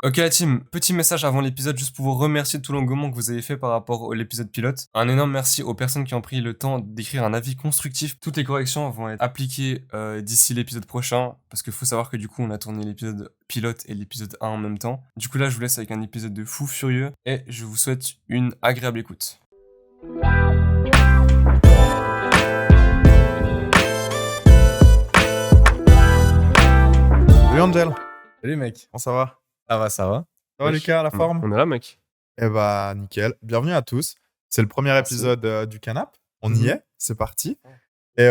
Ok la team, petit message avant l'épisode juste pour vous remercier de tout l'engouement que vous avez fait par rapport à l'épisode pilote. Un énorme merci aux personnes qui ont pris le temps d'écrire un avis constructif. Toutes les corrections vont être appliquées d'ici l'épisode prochain parce qu'il faut savoir que du coup on a tourné l'épisode pilote et l'épisode 1 en même temps. Du coup là je vous laisse avec un épisode de fou furieux et je vous souhaite une agréable écoute. Salut Angel, Salut mec. comment ça va? Ça va, ça va. Ça va Wesh. Lucas, la forme? On est là mec. Eh bah nickel, bienvenue à tous. C'est le premier Merci. épisode du Canap. On y Mhm. est, c'est parti. Et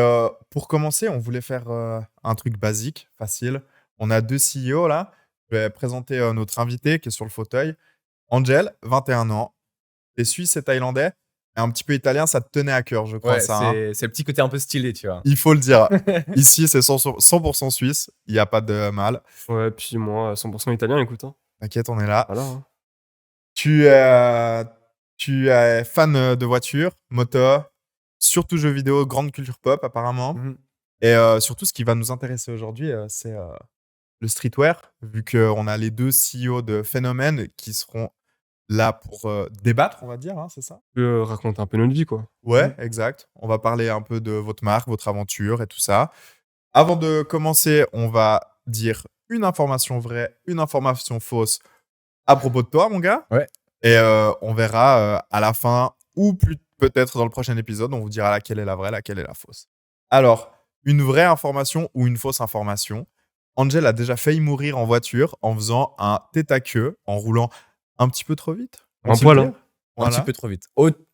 pour commencer, on voulait faire un truc basique, facile. On a 2 CEO là. Je vais présenter notre invité qui est sur le fauteuil. Angel, 21 ans. T'es suisse et thaïlandais. Et un petit peu italien, ça te tenait à cœur, je crois, Ouais, ça. hein. c'est le petit côté un peu stylé, tu vois. Il faut le dire. Ici, c'est 100% suisse. Il n'y a pas de mal. Ouais, puis moi 100% italien, écoute. Hein. T'inquiète, on est là. Voilà. Hein. Tu es fan de voitures, moto, surtout jeux vidéo, grande culture pop apparemment. Mhm. Et surtout, ce qui va nous intéresser aujourd'hui, c'est le streetwear, vu qu'on a les 2 CEO de Phénomène qui seront là pour débattre, on va dire, hein, c'est ça? Tu peux raconter un peu notre vie quoi. Ouais, exact. On va parler un peu de votre marque, votre aventure et tout ça. Avant de commencer, on va dire une information vraie, une information fausse à propos de toi, mon gars. Ouais. Et on verra à la fin, ou peut-être dans le prochain épisode, on vous dira laquelle est la vraie, laquelle est la fausse. Alors, une vraie information ou une fausse information. Angel a déjà failli mourir en voiture en faisant un tête à queue, en roulant un petit peu trop vite. on Un peut poil, le hein. dire. Un Voilà. petit peu trop vite.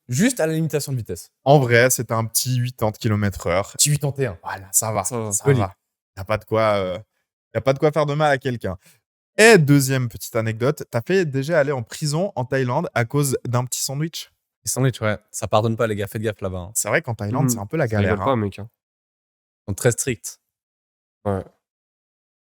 Juste à la limitation de vitesse. En vrai, c'était un petit 80 km/h. Petit 81. Voilà, ça va. Ça va. Ça Joli. va. Il n'y a pas de quoi faire de mal à quelqu'un. Et deuxième petite anecdote, t'as fait déjà aller en prison en Thaïlande à cause d'un petit sandwich. Les sandwichs, ouais. Ça pardonne pas, les gars. Faites gaffe là-bas. Hein. C'est vrai qu'en Thaïlande, Mhm. c'est un peu la Ça rigole galère. pas hein. mec. Hein. Ils sont très stricts. Ouais.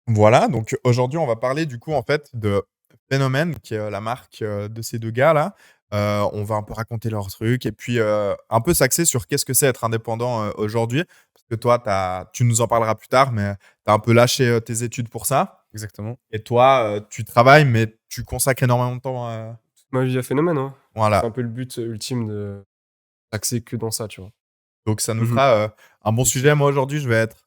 Voilà, donc aujourd'hui, on va parler du coup en fait de Phénomène, qui est la marque de ces 2 gars-là. On va un peu raconter leurs trucs et puis un peu s'axer sur qu'est-ce que c'est être indépendant aujourd'hui. Parce que toi, tu nous en parleras plus tard, mais tu as un peu lâché tes études pour ça. Exactement. Et toi, tu travailles, mais tu consacres énormément de temps. Ma vie à Phénomène, ouais. Voilà. C'est un peu le but ultime de s'axer que dans ça, tu vois. Donc ça nous Mhm. fera un bon sujet. Moi, aujourd'hui, je vais être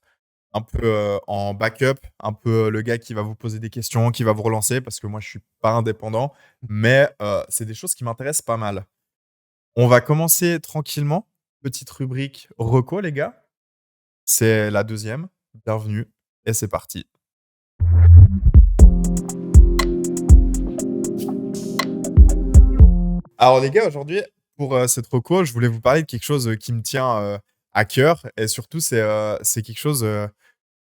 un peu en backup, un peu le gars qui va vous poser des questions, qui va vous relancer, parce que moi, je suis pas indépendant, mais c'est des choses qui m'intéressent pas mal. On va commencer tranquillement. Petite rubrique reco, les gars. C'est la 2e. Bienvenue. Et c'est parti. Alors, les gars, aujourd'hui, pour cette reco, je voulais vous parler de quelque chose qui me tient à cœur. Et surtout, c'est quelque chose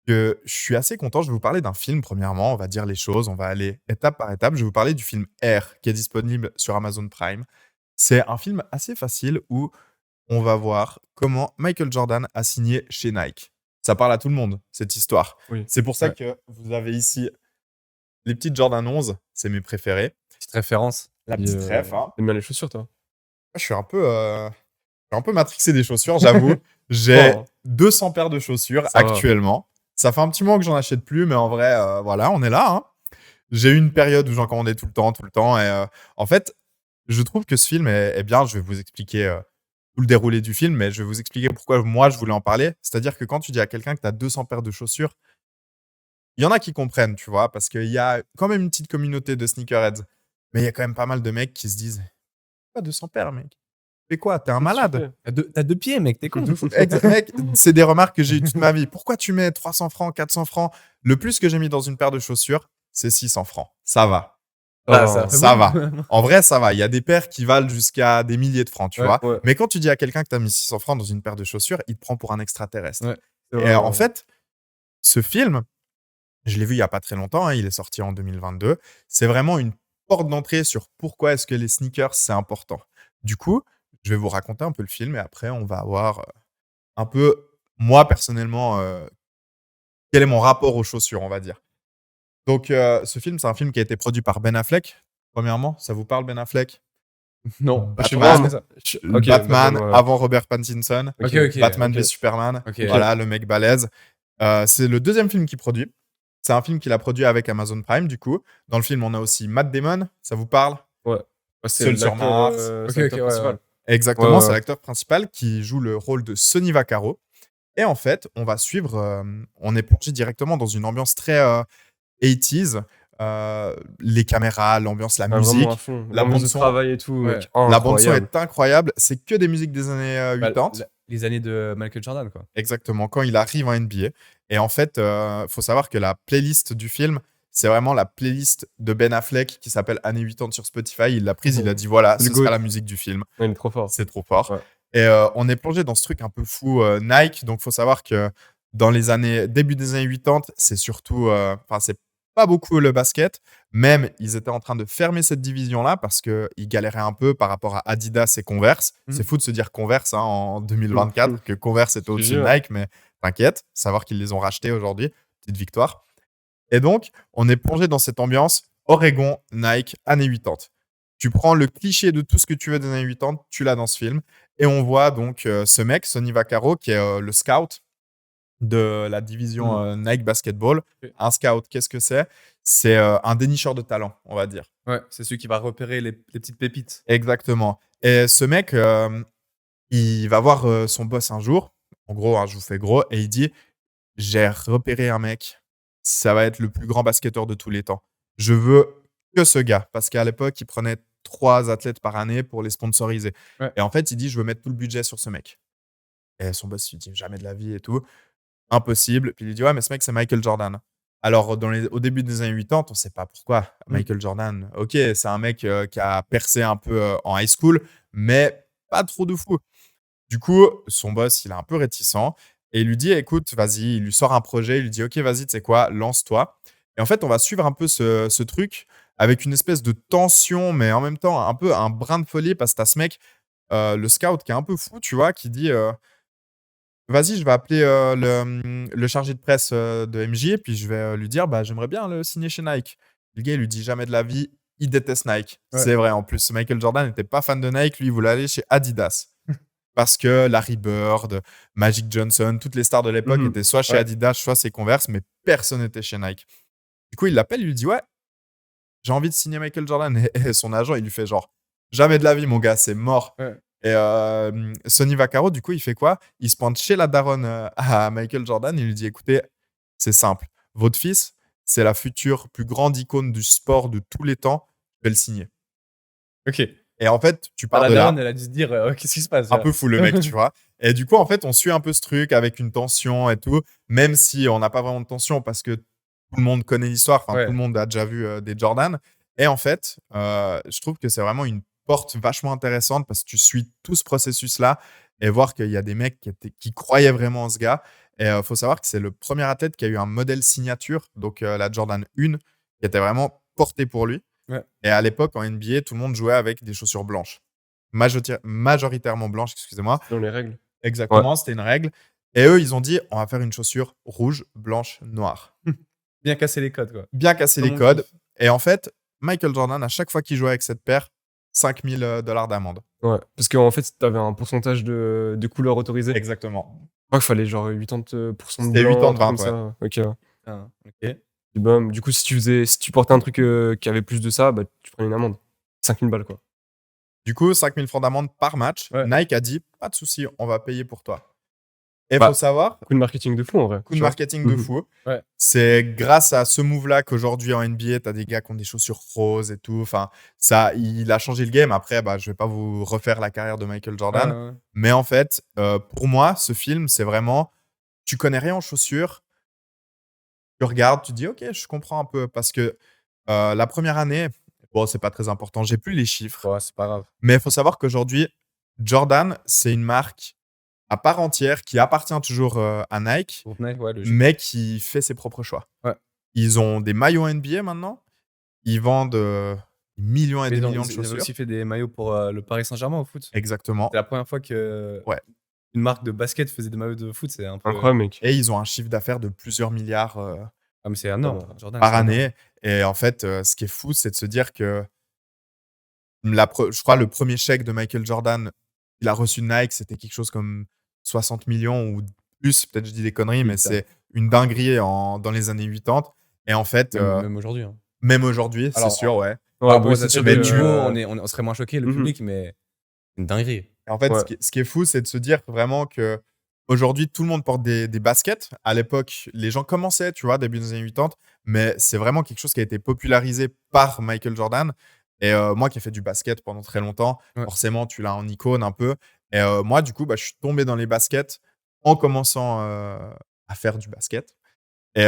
que je suis assez content. Je vais vous parler d'un film, premièrement. On va dire les choses. On va aller étape par étape. Je vais vous parler du film Air, qui est disponible sur Amazon Prime. C'est un film assez facile où on va voir comment Michael Jordan a signé chez Nike. Ça parle à tout le monde, cette histoire. Oui. C'est pour ça Ouais. que vous avez ici les petites Jordan 11. C'est mes préférés. Petite référence. La petite ref, hein. T'aimes bien les chaussures, toi? Je suis un peu matrixé des chaussures, j'avoue. J'ai Oh. 200 paires de chaussures Ça va. actuellement. Ça fait un petit moment que j'en achète plus, mais en vrai, voilà, on est là. hein. J'ai eu une période où j'en commandais tout le temps. Et en fait, je trouve que ce film est bien. Je vais vous expliquer tout le déroulé du film, mais je vais vous expliquer pourquoi moi, je voulais en parler. C'est-à-dire que quand tu dis à quelqu'un que tu as 200 paires de chaussures, il y en a qui comprennent, tu vois, parce qu'il y a quand même une petite communauté de sneakerheads. Mais il y a quand même pas mal de mecs qui se disent pas 200 paires, mec. Fais quoi? T'es un malade? T'as 2 pieds, mec. T'es con. Mec, c'est des remarques que j'ai eues toute ma vie. Pourquoi tu mets 300 francs, 400 francs? Le plus que j'ai mis dans une paire de chaussures, c'est 600 francs. Ça va. Ah, Oh. fait Ça beaucoup. va. En vrai, ça va. Il y a des paires qui valent jusqu'à des milliers de francs, tu Ouais, vois. ouais. Mais quand tu dis à quelqu'un que tu as mis 600 francs dans une paire de chaussures, il te prend pour un extraterrestre. Ouais. C'est Et vrai, en ouais. fait, ce film, je l'ai vu il y a pas très longtemps. Il est sorti en 2022. C'est vraiment une porte d'entrée sur pourquoi est-ce que les sneakers, c'est important. Du coup, je vais vous raconter un peu le film et après, on va voir un peu, moi, personnellement, quel est mon rapport aux chaussures, on va dire. Donc, ce film, c'est un film qui a été produit par Ben Affleck. Premièrement, ça vous parle, Ben Affleck? Non. Je sais Batman. pas ce que c'est. Ok, Batman, ouais. avant Robert Pattinson. Ok. Batman ok. v Superman. Ok. Voilà, le mec balèze. C'est le 2e film qu'il produit. C'est un film qu'il a produit avec Amazon Prime, du coup. Dans le film, on a aussi Matt Damon, ça vous parle? Ouais. C'est Seul sur l'acteur, Mars. c'est l'acteur ouais, principal. Exactement, Ouais, c'est ouais. l'acteur principal qui joue le rôle de Sonny Vaccaro. Et en fait, on va suivre, on est plongé directement dans une ambiance très 80s. Les caméras, l'ambiance, la Ah, vraiment à musique. fond. La L'ambiance de bande-son, travail et tout, Ouais. mec. la bande-son Incroyable. est incroyable. C'est que des musiques des années Bah, 80. les années de Michael Jordan, quoi. Exactement, quand il arrive en NBA. Et en fait, faut savoir que la playlist du film, c'est vraiment la playlist de Ben Affleck qui s'appelle Années 80 sur Spotify. Il l'a prise, il a dit voilà, C'est le ce sera GOAT. la musique du film. Ouais, il est trop fort. C'est trop fort. Ouais. Et on est plongé dans ce truc un peu fou Nike. Donc, faut savoir que dans les années, début des années 80, c'est surtout, enfin, c'est pas beaucoup le basket. Même, ils étaient en train de fermer cette division-là parce qu'ils galéraient un peu par rapport à Adidas et Converse. C'est fou de se dire Converse hein, en 2024, que Converse était au-dessus de jure. Nike, mais t'inquiète, savoir qu'ils les ont rachetés aujourd'hui, petite victoire. Et donc, on est plongé dans cette ambiance Oregon, Nike, années 80. Tu prends le cliché de tout ce que tu veux des années 80, tu l'as dans ce film. Et on voit donc ce mec, Sonny Vaccaro, qui est le scout de la division Nike Basketball. Ok. Un scout, qu'est-ce que c'est? C'est un dénicheur de talent, on va dire. Ouais, c'est celui qui va repérer les petites pépites. Exactement. Et ce mec, il va voir son boss un jour. En gros, hein, je vous fais gros. Et il dit, j'ai repéré un mec. Ça va être le plus grand basketteur de tous les temps. Je veux que ce gars. Parce qu'à l'époque, il prenait 3 athlètes par année pour les sponsoriser. Ouais. Et en fait, il dit, je veux mettre tout le budget sur ce mec. Et son boss lui dit, jamais de la vie et tout. Impossible. Puis il lui dit, ouais, mais ce mec, c'est Michael Jordan. Alors, au début des années 80, on ne sait pas pourquoi. Michael Jordan, ok, c'est un mec qui a percé un peu en high school, mais pas trop de fou. Du coup, son boss, il est un peu réticent et il lui dit, écoute, vas-y, il lui sort un projet, il lui dit, ok, vas-y, tu sais quoi, lance-toi. Et en fait, on va suivre un peu ce truc avec une espèce de tension, mais en même temps, un peu un brin de folie parce que t'as ce mec, le scout, qui est un peu fou, tu vois, qui dit, vas-y, je vais appeler le chargé de presse de MJ et puis je vais lui dire, bah, j'aimerais bien le signer chez Nike. Le gars, il lui dit jamais de la vie, il déteste Nike. Ouais. C'est vrai, en plus, Michael Jordan n'était pas fan de Nike, lui, il voulait aller chez Adidas. Parce que Larry Bird, Magic Johnson, toutes les stars de l'époque étaient soit chez Ouais. Adidas, soit chez Converse, mais personne n'était chez Nike. Du coup, il l'appelle, il lui dit, ouais, j'ai envie de signer Michael Jordan. Et son agent, il lui fait genre, jamais de la vie, mon gars, c'est mort. Ouais. Et Sonny Vaccaro, du coup, il fait quoi? Il se pointe chez la daronne à Michael Jordan. Il lui dit, écoutez, c'est simple. Votre fils, c'est la future plus grande icône du sport de tous les temps. Je vais le signer. Ok. Et en fait, tu Par pars la de là. daronne, elle a dû se dire qu'est-ce qui se passe Un là peu fou le mec, tu vois. Et du coup, en fait, on suit un peu ce truc avec une tension et tout, même si on n'a pas vraiment de tension parce que tout le monde connaît l'histoire, enfin, Ouais. tout le monde a déjà vu des Jordan. Et en fait, je trouve que c'est vraiment une porte vachement intéressante parce que tu suis tout ce processus-là et voir qu'il y a des mecs qui croyaient vraiment en ce gars. Et il faut savoir que c'est le premier athlète qui a eu un modèle signature, donc la Jordan 1, qui était vraiment portée pour lui. Ouais. Et à l'époque, en NBA, tout le monde jouait avec des chaussures blanches. Majoritairement blanches, excusez-moi. Selon les règles. Exactement, c'était une règle. Et eux, ils ont dit, on va faire une chaussure rouge, blanche, noire. Bien casser les codes, quoi. Bien casser Comme les on codes. dit. Et en fait, Michael Jordan, à chaque fois qu'il jouait avec cette paire, $5 000 d'amende. Ouais. Parce qu'en fait, t'avais un pourcentage de couleurs autorisées. Je Exactement. crois qu'il fallait genre 80% de C'était blanc. 80-20, comme ça. Ok. Ah, ok. Et bam. Du coup, si tu portais un truc qui avait plus de ça, bah, tu prenais une amende. 5000 balles, quoi. Du coup, 5 000 francs d'amende par match. Ouais. Nike a dit, pas de souci, on va payer pour toi. Et il Bah, faut savoir, Coup de marketing de fou, en vrai. coup de marketing de Mhm. fou. Ouais. C'est grâce à ce move-là qu'aujourd'hui en NBA, tu as des gars qui ont des chaussures roses et tout. Enfin, ça, il a changé le game. Après, bah, je vais pas vous refaire la carrière de Michael Jordan. Ouais. Mais en fait, pour moi, ce film, c'est vraiment, tu connais rien en chaussures, tu regardes, tu dis, ok, je comprends un peu. Parce que la première année, bon, c'est pas très important, j'ai plus les chiffres. Ouais, c'est pas grave. Mais il faut savoir qu'aujourd'hui, Jordan, c'est une marque à part entière qui appartient toujours à Nike, Groupe Nike, ouais, logique. mais qui fait ses propres choix. Ouais. Ils ont des maillots NBA maintenant. Ils vendent des millions et Mais des ils millions de avaient chaussures. aussi fait des maillots pour le Paris Saint-Germain au foot. Exactement. C'est la première fois que Ouais. une marque de basket faisait des maillots de foot. C'est un peu Incroyable, mec. Et ils ont un chiffre d'affaires de plusieurs milliards Ah, mais c'est énorme. Jordan, par c'est énorme. année. Et en fait, ce qui est fou, c'est de se dire que je crois le premier chèque de Michael Jordan, il a reçu de Nike, c'était quelque chose comme 60 millions ou plus. Peut-être je dis des conneries, mais Putain. c'est une dinguerie dans les années 80. Et en fait, Même aujourd'hui. Hein. même aujourd'hui, c'est Alors, sûr, ouais. Ouais, Par rapport bah, aux c'est sûr athlètes mais de que. tu- niveau, on serait moins choqué, le Mhm. public, mais c'est une dinguerie. Et en fait, Ouais. ce qui est fou, c'est de se dire vraiment que aujourd'hui, tout le monde porte des baskets. À l'époque, les gens commençaient, tu vois, début des années 80, mais c'est vraiment quelque chose qui a été popularisé par Michael Jordan. Et moi qui ai fait du basket pendant très longtemps, Ouais. forcément, tu l'as en icône un peu. Et moi, du coup, bah, je suis tombé dans les baskets en commençant à faire du basket. Et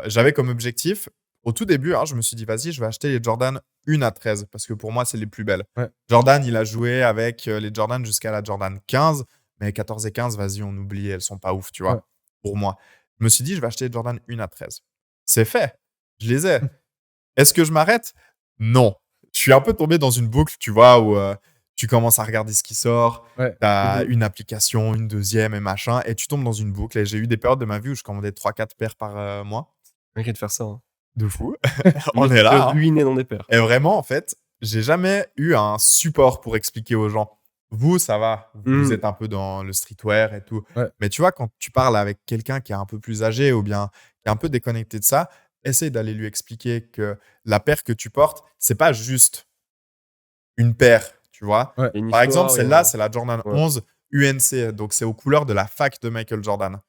j'avais comme objectif, au tout début, hein, je me suis dit, vas-y, je vais acheter les Jordan 1 à 13 parce que pour moi, c'est les plus belles. Ouais. Jordan, il a joué avec les Jordan jusqu'à la Jordan 15, mais 14 et 15, vas-y, on oublie, elles sont pas ouf, tu vois, Ouais. pour moi. Je me suis dit, je vais acheter les Jordan 1 à 13. C'est fait, je les ai. Est-ce que je m'arrête? Non. Je suis un peu tombé dans une boucle, tu vois, où tu commences à regarder ce qui sort, Ouais. tu as Mhm. une application, une deuxième et machin, et tu tombes dans une boucle. Et j'ai eu des périodes de ma vie où je commandais 3-4 paires par mois. Arrête de faire ça. Hein. De fou. Le On mec est te là. Hein. ruiné dans des paires. Et vraiment, en fait, j'ai jamais eu un support pour expliquer aux gens. Vous, ça va. Vous êtes un peu dans le streetwear et tout. Ouais. Mais tu vois, quand tu parles avec quelqu'un qui est un peu plus âgé ou bien qui est un peu déconnecté de ça, essaye d'aller lui expliquer que la paire que tu portes, c'est pas juste une paire, tu vois. Ouais. Il y a une Par exemple, histoire, il y a- celle-là, c'est la Jordan Ouais. 11 UNC. Donc, c'est aux couleurs de la fac de Michael Jordan.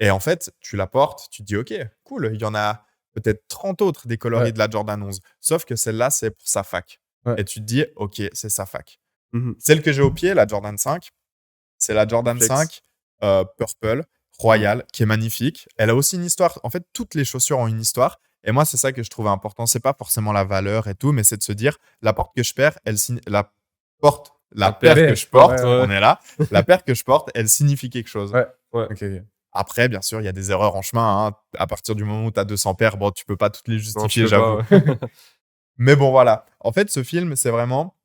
Et en fait, tu la portes, tu te dis, OK, cool, il y en a peut-être 30 autres des coloris Ouais. de la Jordan 11. Sauf que celle-là, c'est pour sa fac. Ouais. Et tu te dis, OK, c'est sa fac. Mhm. Celle que j'ai au pied, la Jordan 5, c'est la Jordan Flex. 5 Purple Royal, qui est magnifique. Elle a aussi une histoire. En fait, toutes les chaussures ont une histoire. Et moi, c'est ça que je trouve important. C'est pas forcément la valeur et tout, mais c'est de se dire, la porte que je perds, la paire que je porte, ouais. on est là. La paire que je porte, elle signifie quelque chose. Ouais. Ouais. Ok, ok. Après, bien sûr, il y a des erreurs en chemin. Hein. À partir du moment où tu as 200 paires, bon, tu peux pas toutes les Non, justifier, tu peux j'avoue. pas, ouais. Mais bon, voilà. En fait, ce film, c'est vraiment.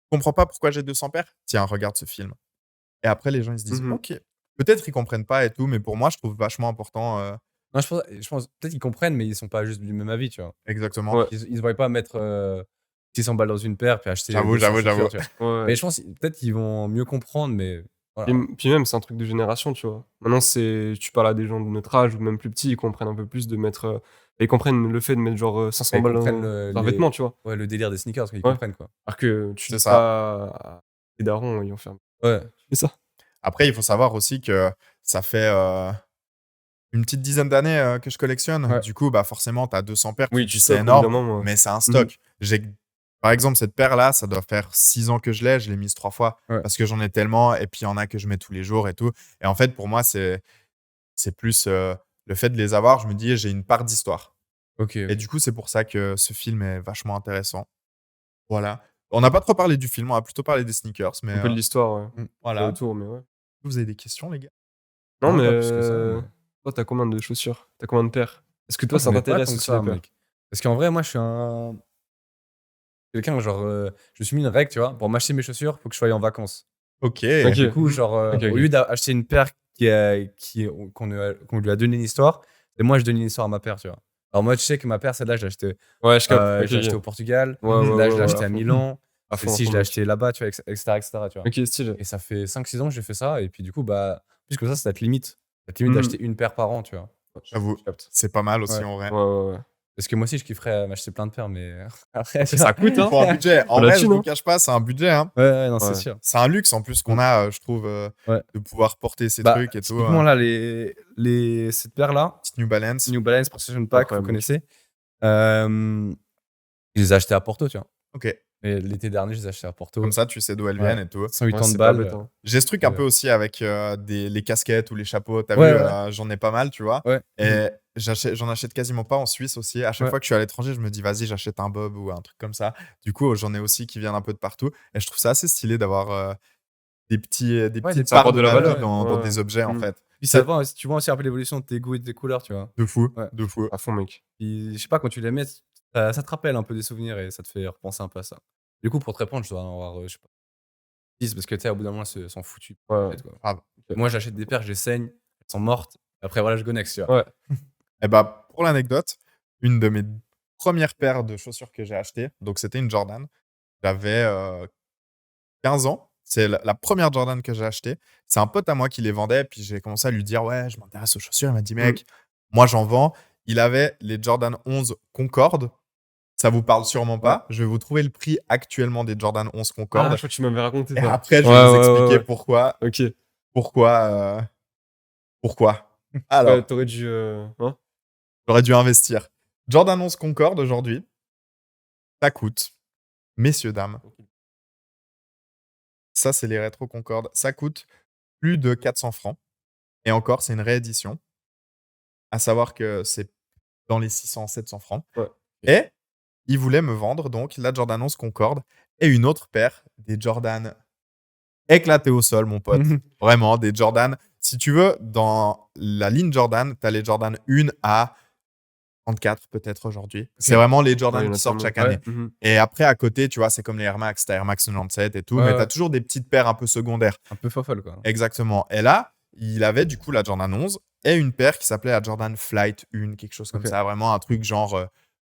Je comprends pas pourquoi j'ai 200 paires. Tiens, regarde ce film. Et après, les gens, ils se disent, Mhm. OK. Peut-être ils comprennent pas et tout, mais pour moi, je trouve vachement important. Non, je pense peut-être qu'ils comprennent, mais ils sont pas juste du même avis, tu vois. Exactement. Ouais. Ils se voient pas mettre 600 balles dans une paire puis acheter J'avoue, 200 j'avoue. chaussures, tu vois. Ouais. Mais je pense peut-être qu'ils vont mieux comprendre, mais voilà. Puis même, c'est un truc de génération, tu vois. Maintenant, tu parles à des gens de notre âge ou même plus petits, ils comprennent un peu plus de mettre. Ils comprennent le fait de mettre genre 500 Ils balles comprennent dans un vêtement, tu vois. Ouais, le délire des sneakers, ils Ouais. comprennent quoi. Alors que tu C'est dis ça. pas à des darons, ils vont faire. Ouais. C'est ça. Après, il faut savoir aussi que ça fait une petite dizaine d'années que je collectionne. Ouais. Du coup, bah, forcément, tu as 200 paires. Oui, tu tu dis, c'est stockes, énorme, évidemment, ouais. mais c'est un stock. Par exemple, cette paire-là, ça doit faire 6 ans que je l'ai. Je l'ai mise 3 fois Ouais. parce que j'en ai tellement. Et puis, il y en a que je mets tous les jours et tout. Et en fait, pour moi, c'est plus le fait de les avoir. Je me dis, j'ai une part d'histoire. Ok. Et du coup, c'est pour ça que ce film est vachement intéressant. Voilà. On n'a pas trop parlé du film, on a plutôt parlé des sneakers. Mais Un peu de l'histoire, ouais. voilà. Autour, mais ouais. Vous avez des questions, les gars? Non, Non, mais pas plus que ça, toi, t'as combien de chaussures? T'as combien de paires? Est-ce que toi, Moi, ça j'en ai pas t'intéresse tant que aussi ça, les paires? mec. Parce qu'en vrai, moi, je suis un. Quelqu'un, genre, je me suis mis une règle, tu vois. Pour m'acheter mes chaussures, faut que je sois en vacances. Ok. Ok. Du coup, genre, Ok, au ok. lieu d'acheter une paire qu'on lui a donné une histoire, et moi, je donne une histoire à ma paire, tu vois. Alors, moi, tu sais que ma paire, celle-là, je l'ai achetée Ouais, je capte. Ok, j'ai acheté ok. au Portugal. Ouais, ouais, Là, ouais, je l'ai ouais, acheté à à fond. Milan. À fond, à Celle-ci, fond, je l'ai mec. acheté là-bas, tu vois, etc., tu vois. Ok, stylé. Et ça fait 5-6 ans que j'ai fait ça. Et puis, du coup, bah, plus que ça te limite. Ça te limite Mhm. d'acheter une paire par an, tu vois. J'avoue, Je capte. c'est pas mal aussi Ouais. en vrai. Ouais, ouais, ouais. Parce que moi aussi, je kifferais m'acheter plein de paires, mais après, tu Ça vois. coûte, hein. Faut un budget. En Faut la vrai, je thune, vous hein. cache pas, c'est un budget. Hein. Ouais, non, c'est Ouais. sûr. C'est un luxe en plus qu'on a, je trouve, Ouais. de pouvoir porter ces Bah, trucs et tout. typiquement, là, cette paire-là, Petite New Balance. New Balance Precision Pack, vous Incroyable, mec. connaissez. Je les ai achetés à Porto, tu vois. Ok. Et l'été dernier, je les ai achetés à Porto. Comme ça, tu sais d'où elles Ouais. viennent et tout. 180 Ouais, c'est pas balles. bête, hein. J'ai ce truc un Ouais. peu aussi avec les casquettes ou les chapeaux. T'as Ouais, vu, ouais. j'en ai pas mal, tu vois. Ouais. Et j'en achète quasiment pas en Suisse aussi. À chaque Ouais. fois que je suis à l'étranger, je me dis, vas-y, j'achète un bob ou un truc comme ça. Du coup, j'en ai aussi qui viennent un peu de partout. Et je trouve ça assez stylé d'avoir des des petites petites parts apporte de de la ma vie valeur. dans Ouais. des objets, en Mm. fait. Puis ça va, tu vois aussi un peu l'évolution de tes goûts et de tes couleurs, tu vois. De fou, Ouais. de fou. À fond, mec. Puis, je sais pas, quand tu les mets, ça te rappelle un peu des souvenirs et ça te fait repenser un peu à ça. Du coup, pour te répondre, je dois en avoir, je sais pas, 10 parce que tu sais, au bout d'un moment, elles sont foutues. Ouais. Peut-être, quoi. Grave. Moi, j'achète des paires, je les saigne, elles sont mortes. Après, voilà, je go next, tu vois. Ouais. Et bah, pour l'anecdote, une de mes premières paires de chaussures que j'ai achetées, donc c'était une Jordan. J'avais 15 ans. C'est la première Jordan que j'ai achetée. C'est un pote à moi qui les vendait. Puis j'ai commencé à lui dire, ouais, je m'intéresse aux chaussures. Il m'a dit, mec, moi j'en vends. il avait les Jordan 11 Concorde. Ça vous parle sûrement pas. Je vais vous trouver le prix actuellement des Jordan 11 Ah, Concorde. je crois que tu m'avais raconté Et ça. après, je vais Ouais, vous ouais, expliquer ouais. pourquoi. Ok. Pourquoi. Ouais, Alors, t'aurais dû. Hein j'aurais dû investir. Jordan 11 Concorde aujourd'hui, ça coûte, messieurs, dames, ça c'est les rétro Concorde, ça coûte plus de 400 francs. Et encore, c'est une réédition. À savoir que c'est dans les 600-700 francs. Ouais. Et ils voulaient me vendre donc la Jordan 11 Concorde et une autre paire des Jordan éclatés au sol, mon pote. Vraiment, des Jordan. Si tu veux, dans la ligne Jordan, tu as les Jordan 1 à 34 peut-être aujourd'hui. C'est vraiment les Ouais, Jordan il y en qui a sortent tellement. chaque année. Ouais. Mhm. Et après, à côté, tu vois, c'est comme les Air Max. T'as Air Max 97 et tout, Ouais, mais ouais. t'as toujours des petites paires un peu secondaires. Un peu fofolle, quoi. Exactement. Et là, il avait du coup la Jordan 11 et une paire qui s'appelait la Jordan Flight 1, quelque chose comme Ok. ça. Vraiment un truc genre,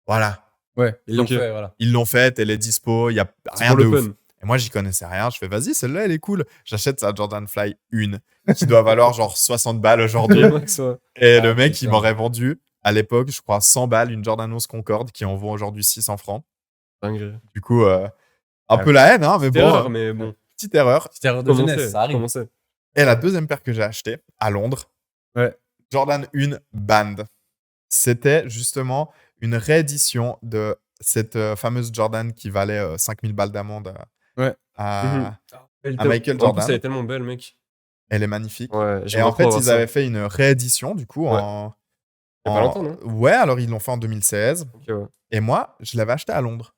voilà. Ouais, ils l'ont Ok. fait, voilà. Ils l'ont faite, elle est dispo, il y a C'est rien pour de le ouf. fun. Et moi, j'y connaissais rien. Je fais, vas-y, celle-là, elle est cool. J'achète sa Jordan Fly 1 qui doit valoir genre 60 balles aujourd'hui. Max, ouais. Et Ah, le mec, il putain. m'aurait vendu à l'époque, je crois, 100 balles, une Jordan 11 Concorde qui en vaut aujourd'hui 600 francs. Dinguerie. Du coup, un peu la haine, hein, mais C'était bon, rare, mais bon. petite erreur. Petite erreur de Comment jeunesse, c'est ça arrive. Comment c'est Et la deuxième paire que j'ai achetée à Londres, Ouais. Jordan 1 Band. C'était justement une réédition de cette fameuse Jordan qui valait 5000 balles d'amende Ouais. à Elle à Michael En plus, Jordan. elle est tellement belle, mec. Elle est magnifique. Ouais, Et j'aimerais en trop fait, avoir ils ça. avaient fait une réédition, du coup, Ouais. Il y a pas longtemps, non Ouais, alors ils l'ont fait en 2016. Ok, ouais. Et moi, je l'avais acheté à Londres.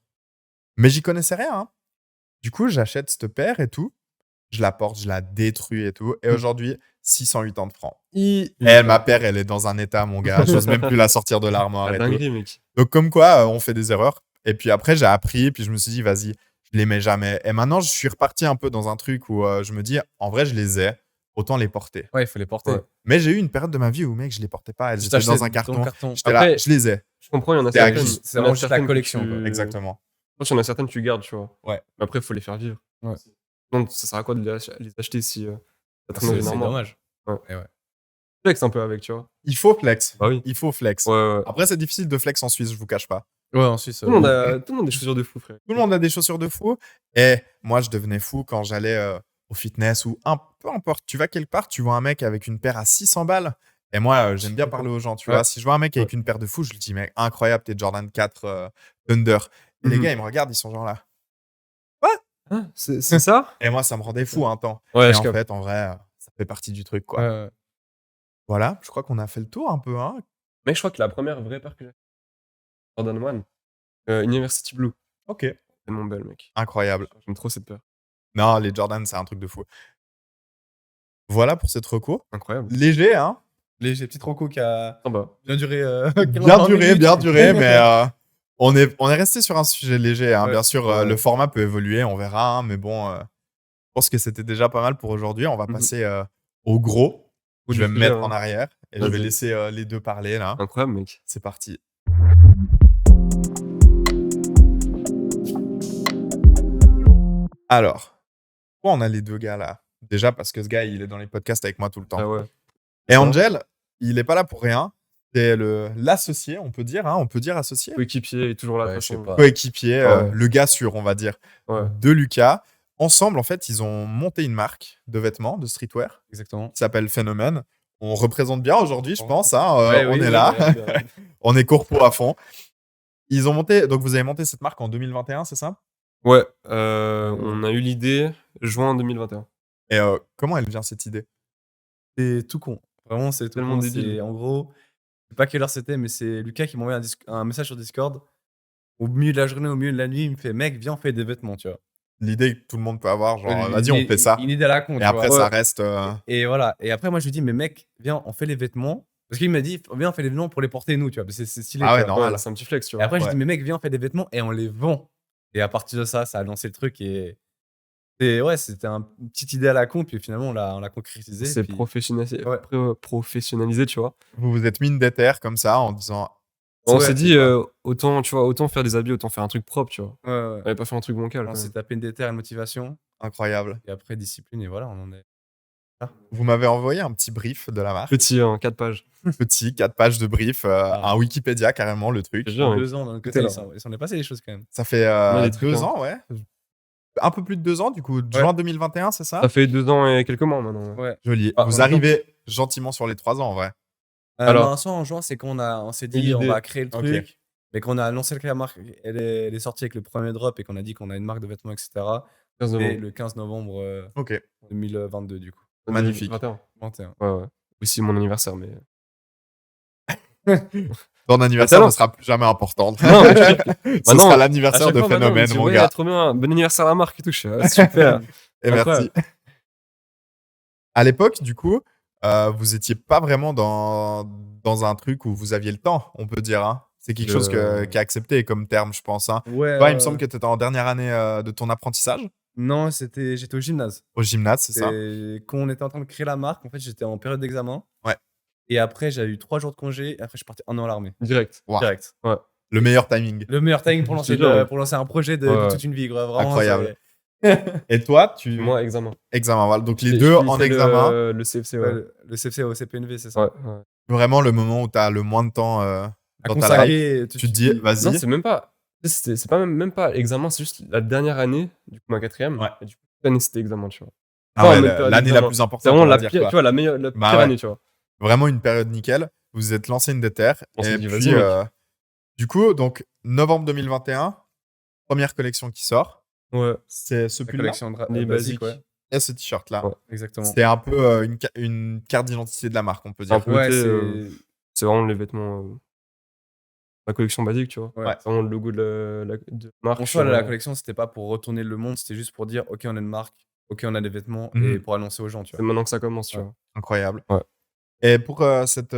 Mais j'y connaissais rien. Hein. Du coup, j'achète cette paire et tout. Je la porte, je la détruis et tout. Et aujourd'hui, 680 francs. Et ma paire, elle est dans un état, mon gars. J'ose même plus la sortir de l'armoire Ah, et tout. dinguerie, mec. Donc, comme quoi, on fait des erreurs. Et puis après, j'ai appris. Puis je me suis dit, vas-y, je les mets jamais. Et maintenant, je suis reparti un peu dans un truc où je me dis, en vrai, je les ai. Autant les porter. Ouais, il faut les porter. Ouais. Mais j'ai eu une période de ma vie où, mec, je les portais pas. Elles Tu étaient dans t'achètes un carton. ton J'étais là, Après, je les ai. Je comprends, il y en a C'est certaines. acquis. C'est il y en a vraiment juste la certaines que collection, tu- quoi. Exactement. Je pense qu'il y en a certaines que tu gardes, tu vois. Ouais. Mais après, il faut les faire vivre. Ouais. Donc, ça sert à quoi de les acheter si ça traîne dans C'est une armoire dommage. Ouais. Et ouais. Flex un peu avec, tu vois. Il faut flex. Bah oui. Il faut flex. Ouais, ouais. Après, c'est difficile de flex en Suisse, je vous cache pas. Ouais, en Suisse. Tout le monde a des chaussures de fou, frère. Tout le monde a des chaussures de fou. Et moi, je devenais fou quand j'allais au fitness ou peu importe. Tu vas quelque part, tu vois un mec avec une paire à 600 balles. Et moi, j'aime bien parler aux gens, tu Ouais. vois. Si je vois un mec avec une paire de fou, je lui dis, mec, incroyable, t'es Jordan 4 Thunder. Et les Mhm. gars, ils me regardent, ils sont genre là. Ah, c'est ça Et moi, ça me rendait fou un temps. Ouais, Et je en capte. fait, en vrai, ça fait partie du truc, quoi. Ouais. Voilà, je crois qu'on a fait le tour un peu, hein. Mec, je crois que la première vraie paire que j'ai Jordan 1, University Blue. Ok. C'est tellement belle, mec. Incroyable. J'aime trop cette paire. Non, les Jordan, c'est un truc de fou. Voilà pour cette reco. Incroyable. Léger, hein. Léger, petite roco qui a Ah bah. bien duré. Bien duré, mais on est resté sur un sujet léger. Hein. Ouais. Bien sûr, Ouais. le format peut évoluer, on verra. Hein, mais bon, je pense que c'était déjà pas mal pour aujourd'hui. On va Mhm. passer au gros. Au Je vais me sujet, mettre hein. en arrière et je vais Vas-y. laisser les deux parler là. Incroyable, mec. C'est parti. Alors, pourquoi on a les deux gars là? Déjà parce que ce gars, il est dans les podcasts avec moi tout le temps. Ah ouais. Et Angel, il est pas là pour rien. C'est l'associé, on peut dire. Hein, on peut dire associé. Coéquipier est toujours là. de Ouais, toute je sais façon. pas. Coéquipier, Ouais. le gars sûr, on va dire, Ouais. de Lucas. Ensemble, en fait, ils ont monté une marque de vêtements, de streetwear, Exactement. qui s'appelle Phénomène. On représente bien aujourd'hui, je pense. Hein, Ouais, on oui, est oui, là. Ouais, On est corpo à fond. Ils ont monté, donc vous avez monté cette marque en 2021, c'est ça? Ouais, on a eu l'idée juin 2021. Et comment elle vient cette idée? C'est tout con. Vraiment, c'est tout Tellement con. débile. C'est, en gros, je sais pas quelle heure c'était, mais c'est Lucas qui m'a envoyé un message sur Discord. Au milieu de la journée, au milieu de la nuit, il me fait, mec, viens, on fait des vêtements, tu vois. L'idée que tout le monde peut avoir, genre, Une- vas-y, on fait ça. Une idée à la con, Et tu après, vois. ça Ouais. reste. Et voilà. Et après, moi, je lui dis, mais mec, viens, on fait les vêtements. Parce qu'il m'a dit, viens, on fait les vêtements pour les porter nous, tu vois. Parce que c'est stylé. Ah ouais, tu vois. normal. Ouais, c'est un petit flex, tu Et vois. après, je Ouais. dis, mais mec, viens, on fait des vêtements et on les vend. Et à partir de ça, ça a lancé le truc. Et ouais, c'était une petite idée à la con. Puis finalement, on l'a concrétisé. C'est puis- professionnalisé, Ouais. professionnalisé, tu vois. Vous vous êtes mis une déterre comme ça en disant. On Ouais, s'est c'est dit, ça. autant faire des habits, autant faire un truc propre, tu vois. Ouais, ouais. On avait pas fait un truc bancal. On quand s'est même. tapé une déterre, une motivation. Incroyable. Et après, discipline. Et voilà, on en est. Vous m'avez envoyé un petit brief de la marque. Petit, 4 pages. Petit, 4 pages de brief, un Wikipédia carrément, le truc. Je te jure, 2 ans d'un autre côté, là. il s'en est passé des choses quand même. Ça fait Ouais, des trucs, 2 hein. ans, ouais. Un peu plus de 2 ans, du coup. Juin 2021, c'est ça Ça fait 2 ans et quelques mois maintenant. Ouais. Ouais. Joli. Ah, Vous en arrivez gentiment sur les 3 ans, en vrai. Alors- non, soit en juin, c'est on s'est Une dit on idée. va créer le Ok. truc, mais qu'on a annoncé que la marque elle est sortie avec le premier drop et qu'on a dit qu'on a une marque de vêtements, etc. 15 Et novembre. le 15 novembre Ok. 2022 du coup. Magnifique. 2021. 21. Ouais. Aussi mon anniversaire, mais. Ton anniversaire Attends. ne sera plus jamais important. Non, mais Ce Bah non, sera à l'anniversaire chaque de fois, maintenant, Phénomène, on me dit, mon ouais, gars. trop bien, bon anniversaire à la marque et tout. Je suis, ah, super. Et Incroyable. merci. À l'époque, du coup, vous étiez pas vraiment dans un truc où vous aviez le temps, on peut dire. Hein. C'est quelque chose qui est accepté comme terme, je pense. Hein. Ouais. Toi, il me semble que tu étais en dernière année de ton apprentissage Non, j'étais au gymnase. au gymnase, c'est ça? Et quand on était en train de créer la marque, en fait, j'étais en période d'examen. Ouais. Et après, j'ai eu 3 jours de congé. Et après, je suis parti 1 an à l'armée. Direct. Wow. Direct. Le meilleur timing. Le meilleur timing pour Je lancer, te jure, pour lancer un projet de Ouais. toute une vie. Quoi. Vraiment, Incroyable. c'est- Et toi, Moi, examen. examen, voilà. Donc les J'ai- deux j'ai en fait examen. Le CFC, Ouais, ouais. le CFC au CPNV, c'est ça. Ouais. Vraiment le moment où tu as le moins de temps À dans ta life. consacrer. Tu te dis, Non, vas-y. c'est même pas. C'est pas même pas examen, c'est juste la dernière année, du coup, ma 4ème. Ouais. Et du coup, toute l'année, c'était examen, tu vois. Ah Enfin, ouais, même période l'année la d'examen. plus C'est importante, vraiment on va la dire, pire, quoi. tu vois, la meilleure, la Bah pire ouais. année, tu vois. Vraiment une période nickel. Vous vous êtes lancé une déterre. On s'est Et dit, puis, vas-y, mec. du coup, donc novembre 2021, première collection qui sort. Ouais. C'est ce La pull-là collection Les basique, basiques. ouais. et ce t-shirt-là. Ouais. Exactement. C'était un peu une carte d'identité de la marque, on peut Un dire. peu, Ouais, tu sais, c'est. c'est vraiment les vêtements. La collection basique, tu vois. Ouais. C'est vraiment le logo de la marque. En soi, la collection, c'était pas pour retourner le monde, c'était juste pour dire, ok, on a une marque, ok, on a des vêtements, et Mhm. pour annoncer aux gens, tu C'est vois. maintenant que ça commence, tu Ouais. vois. Incroyable. Ouais. Et pour cette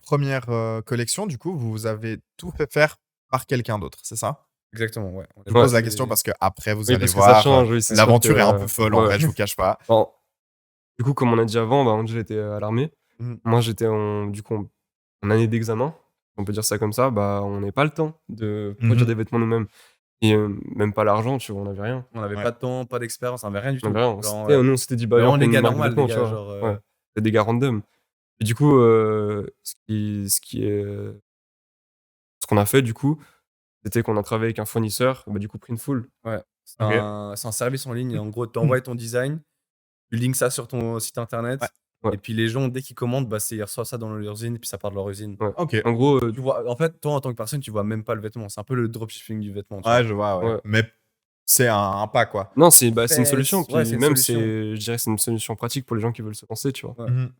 première collection, du coup, vous avez tout fait faire par quelqu'un d'autre, c'est ça? Exactement, ouais. Je pose la question parce que après, vous Oui, allez parce que ça voir, change, oui, c'est sûr l'aventure que, est un peu folle, en ouais. vrai, je vous cache pas. Bon, du coup, comme on a dit avant, bah, Angel était à l'armée. Mhm. Moi, j'étais du coup, en année d'examen. On peut dire ça comme ça. Bah, on n'avait pas le temps de produire Mhm. des vêtements nous-mêmes. Et même pas l'argent, tu vois, on n'avait rien. On n'avait Ouais. pas de temps, pas d'expérience, on n'avait rien du On tout. avait rien. Genre, Nous, on s'était dit, bah, vraiment on fait les une gars marque de normaux, vêtements, les tu gars, vois. genre, Ouais. C'est des gars random. Et du coup, ce qu'on a fait, du coup, c'était qu'on a travaillé avec un fournisseur, bah, du coup, Printful. Ouais. C'est Ok. un service en ligne. Et en gros, tu envoies ton design, tu links ça sur ton site internet. Ouais. Et puis les gens, dès qu'ils commandent, bah, ils reçoivent ça dans leur usine, puis ça part de leur usine. Ouais. Ok. En gros, Tu vois, en fait, toi, en tant que personne, tu vois même pas le vêtement. C'est un peu le dropshipping du vêtement. Tu Ouais, vois. je vois, ouais. Ouais. Mais c'est un pas, quoi. non, c'est une Ouais, solution. Puis c'est une même, solution. je dirais que c'est une solution pratique pour les gens qui veulent se lancer, tu vois. Ouais. Mhm.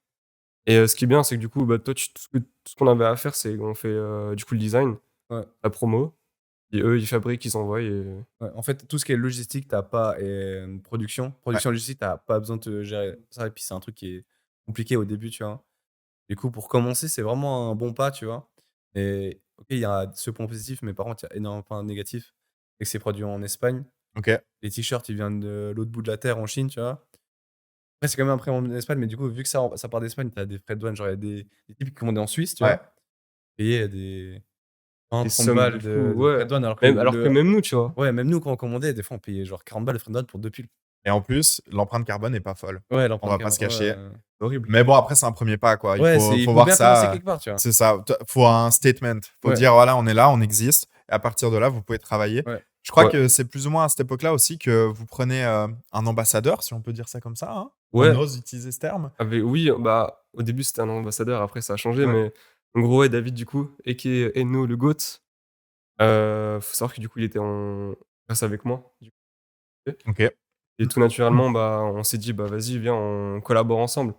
Et ce qui est bien, c'est que du coup, bah, toi, tout ce qu'on avait à faire, c'est qu'on fait du coup le design, Ouais. la promo, et eux, ils fabriquent, ils envoient. Et... Ouais, en fait, tout ce qui est logistique, t'as pas. Et production logistique, t'as pas besoin de te gérer ça. Et puis, c'est un truc qui est compliqué au début, tu vois. Du coup, pour commencer, c'est vraiment un bon pas, tu vois. Et ok, il y a ce point positif, mais par contre, il y a énormément de points négatifs. Et que c'est produit en Espagne. Ok. Les t-shirts, ils viennent de l'autre bout de la terre, en Chine, tu vois. Après, c'est quand même imprimé en Espagne, mais du coup, vu que ça part d'Espagne, t'as des frais de douane. Genre, il y a des types qui commandent en Suisse, tu Ouais. vois. Payer des 20, Des 30 sommes balles de de fou, ouais. frais de douane. Alors que, Alors que même nous, tu vois. Ouais, même nous, quand on commandait, des fois, on payait genre 40 balles de frais de douane pour 2 piles. Et en plus, l'empreinte carbone n'est pas folle. Ouais, On va pas se cacher. C'est horrible. Mais bon, après, c'est un premier pas, quoi. Ouais, Il il faut faut voir bien ça. commencer quelque part, tu vois. C'est ça. Faut un statement. Faut Ouais. dire, voilà, on est là, on existe. Et à partir de là, vous pouvez travailler. Ouais. Je crois Ouais. que c'est plus ou moins à cette époque-là aussi que vous prenez un ambassadeur, si on peut dire ça comme ça. Hein. Ouais. On ose utiliser ce terme. Oui, bah, au début, c'était un ambassadeur, après, ça a changé, Ouais. mais en gros, ouais, David, du coup, a.k.a. Eno, le GOAT, faut savoir que du coup, il était en classe avec moi. Du coup. Ok. Et tout naturellement, bah, on s'est dit, bah, vas-y, viens, on collabore ensemble.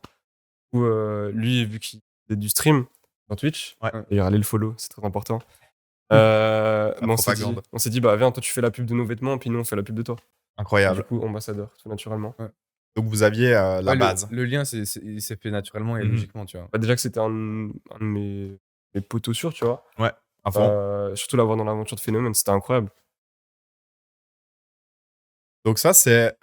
Du coup, lui, vu qu'il fait du stream sur Twitch, Ouais. d'ailleurs, allez le follow, c'est très important. La Bah, propagande. on s'est dit, bah, viens, toi, tu fais la pub de nos vêtements, puis nous, on fait la pub de toi. Et Incroyable. du coup, ambassadeur, tout naturellement. Donc, vous aviez la Ouais, base. Le lien, il s'est fait naturellement et Mhm. logiquement, tu vois. Bah, déjà que c'était un de mes potos sûrs, tu vois. À fond. Surtout l'avoir dans l'aventure de Phénomène, c'était incroyable. Donc, ça, c'est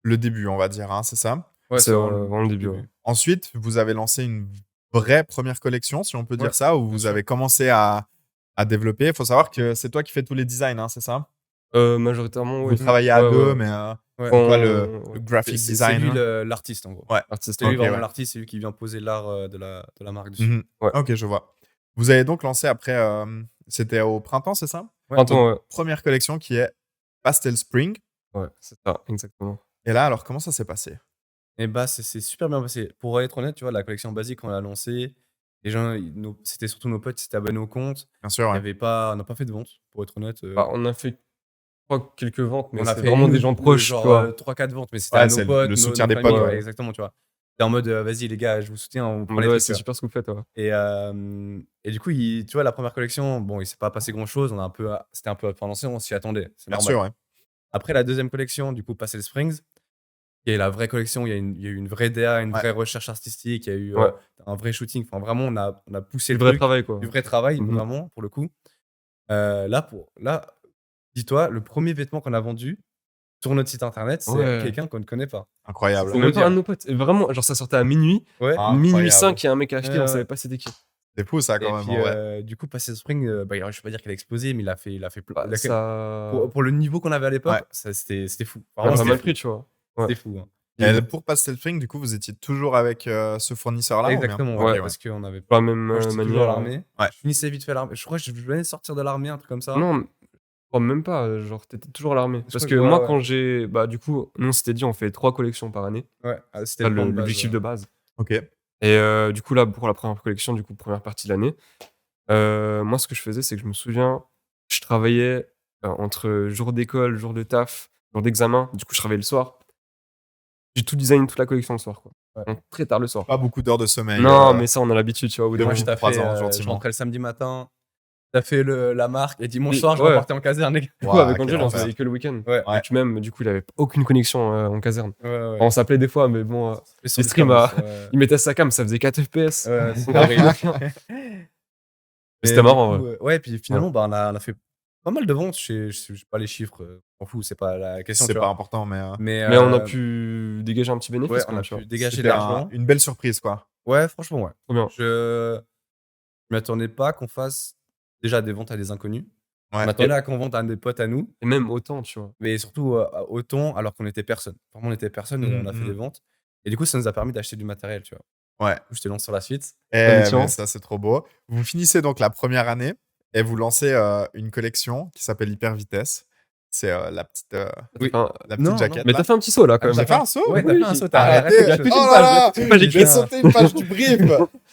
le début, on va dire. Hein, c'est ça. Ouais, C'est vraiment le début. Ouais. Ensuite, vous avez lancé une vraie première collection, si on peut dire Ouais, ça, où bien vous sûr. avez commencé à développer. Il faut savoir que c'est toi qui fais tous les designs, hein, c'est ça? Majoritairement, Vous oui. travaillez à Ouais, deux, ouais. mais Ouais. Quand- quoi, le ouais. graphic C'est designer. lui l'artiste en gros. Ouais. Artiste, C'est lui Ok, vraiment ouais. l'artiste, c'est lui qui vient poser l'art de la marque dessus. Mhm. Ouais. Ok, je vois. Vous avez donc lancé après, c'était au printemps, c'est ça? Printemps, ouais. Première collection qui est Pastel Spring. Ouais, c'est ça, exactement. Et là, alors, comment ça s'est passé? Et bah, c'est super bien passé. Pour être honnête, tu vois, la collection basique, on l'a lancée. Les gens, c'était surtout nos potes qui s'étaient abonnés au compte. Bien sûr, Il y ouais. avait pas, on n'a pas fait de vente, pour être honnête. Bah, on a fait, je crois, quelques ventes, mais on a c'est fait vraiment des gens proches, genre tu vois. 3-4 ventes, mais c'était Ouais, à c'est nos potes, le soutien nos des familles, potes, ouais, ouais. exactement, tu vois. C'était en mode, vas-y les gars, je vous soutiens, on prend les Ouais, trucs, c'est tu vois. super ce que vous faites, ouais. Et du coup, tu vois, la première collection, bon, il s'est pas passé grand-chose. C'était un peu à lancé, on s'y attendait. C'est Bien normal. sûr, ouais. Après la deuxième collection, du coup, Pastel Springs, qui est la vraie collection, il y a eu une vraie DA, une Ouais. vraie recherche artistique, il y a eu Ouais. un vrai shooting. Enfin, vraiment, on a poussé Du le vrai truc, travail, quoi. du vrai travail, Mhm. vraiment, pour le coup. Là, dis-toi, le premier vêtement qu'on a vendu sur notre site internet, c'est Ouais. quelqu'un qu'on ne connaît pas. Incroyable. C'est Faut même me pas un dire. de nos potes. Et vraiment, genre, ça sortait à minuit. Ouais. Minuit Incroyable. 5, il y a un mec qui a acheté, Ouais, on ouais. savait pas c'était qui. C'est fou, ça, Et quand même, puis, en vrai. du coup, Pastel Spring, bah, je vais pas dire qu'il a explosé, mais il a fait Bah, ça. pour le niveau qu'on avait à l'époque, Ouais. c'était fou. On a Vraiment, pas c'était mal fou. pris, tu vois. Ouais. C'était fou. Hein. Et pour Pastel Spring, du coup, vous étiez toujours avec ce fournisseur-là? ou bien Exactement, Ok, ouais, ouais. parce qu'on avait Pas la même moi, j'étais toujours à manière. l'armée. Ouais. Je finissais vite fait l'armée. Je crois que je venais de sortir de l'armée, un truc comme ça. Non, je crois même pas. Genre, t'étais toujours à l'armée. Je Parce crois que que- ouais, moi, ouais. quand j'ai. Bah, du coup, nous, on s'était dit, on fait 3 collections par année. Ouais, c'était Ça, le plan de base. l'objectif de base. Ok. Et du coup, là, pour la première collection, du coup, première partie de l'année, moi, ce que je faisais, c'est que je me souviens, je travaillais entre jour d'école, jour de taf, jour d'examen. Du coup, je travaillais le soir. J'ai tout designé toute la collection le soir, quoi. Ouais. Donc, très tard le soir. Pas beaucoup d'heures de sommeil. Non, mais ça, on a l'habitude, tu vois. Au bout d'un Moi, depuis je moment. 3 ans, je gentiment. rentrais le samedi matin, t'as fait la marque, et dimanche Et- soir, je ouais. repartais en caserne, les gars. Du coup, Ouah, avec quel Angel, on se enfer. voyait que le week-end. Ouais. Donc, même, du coup, il avait aucune connexion en caserne. Ouais. On s'appelait des fois, mais bon, Et sur les streams, Discord, ouais. il mettait sa cam, ça faisait 4 FPS. Ouais, Donc, c'était après, horrible. Mais c'était du marrant, coup, ouais. ouais, puis finalement, bah, on a fait pas mal de ventes. Je sais pas les chiffres, on s'en fout, c'est pas la question. C'est tu pas vois. important, mais Mais on a pu dégager un petit bénéfice, Ouais, quand on même, a tu vois. pu dégager de c'était l'argent. une belle surprise, quoi. Ouais, franchement, ouais. Trop bien. Je m'attendais pas qu'on fasse déjà des ventes à des inconnus. Ouais. On attendait à qu'on vende à des potes à nous, Et même autant, tu vois. mais surtout autant alors qu'on était personne. Vraiment, on était personne et on a fait des ventes. Et du coup, ça nous a permis d'acheter du matériel, tu vois. Ouais. Je te lance sur la suite. Eh, tiens. mais ça, c'est trop beau. Vous finissez donc la première année et vous lancez une collection qui s'appelle Hyper Vitesse. C'est la petite, Oui. Enfin, la petite Non, jaquette. mais là. t'as fait un petit saut, là, quand J'ai même. fait un saut? Ouais, t'as Oui, fait un saut, t'as Arrêtez! quelque chose. Oh là là! toute une page J'ai écrite. sauté une page du brief!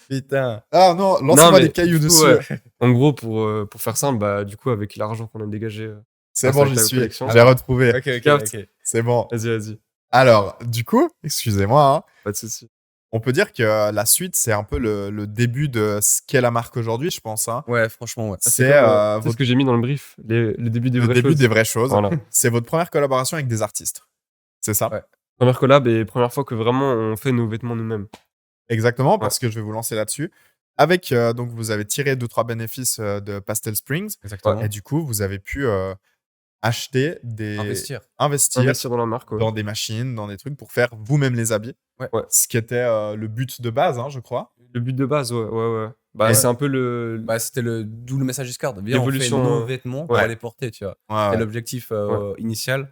Putain. Ah non, lancez-moi mais des cailloux du coup, dessus. ouais. En gros, pour faire simple, bah, du coup, avec l'argent qu'on a dégagé. C'est Ah, bon, ça, j'y la suis. collection. J'ai retrouvé. Ok. Capte. C'est bon. Vas-y. Alors, du coup, excusez-moi, hein, Pas de soucis. on peut dire que la suite, c'est un peu le début de ce qu'est la marque aujourd'hui, je pense. Hein. Ouais, franchement, ouais. C'est C'est ce que j'ai mis dans le brief. Le début des le vraies début choses. des vraies choses. Voilà. C'est votre première collaboration avec des artistes. C'est ça? Ouais. Première collab et première fois que vraiment on fait nos vêtements nous-mêmes. Exactement, parce que je vais vous lancer là-dessus. Avec, donc, vous avez tiré 2-3 bénéfices de Pastel Springs. Exactement. Et du coup, vous avez pu acheter Investir. Investir dans la marque. Ouais. dans des machines, dans des trucs pour faire vous-même les habits. Ouais. Ce qui était le but de base, hein, je crois. Le but de base, ouais. Bah, Et- c'est un peu le. Bah, c'était d'où le message Discord. Viens, on fait L'évolution, nos vêtements pour ouais. les porter, tu vois. Ouais, C'était ouais. l'objectif initial.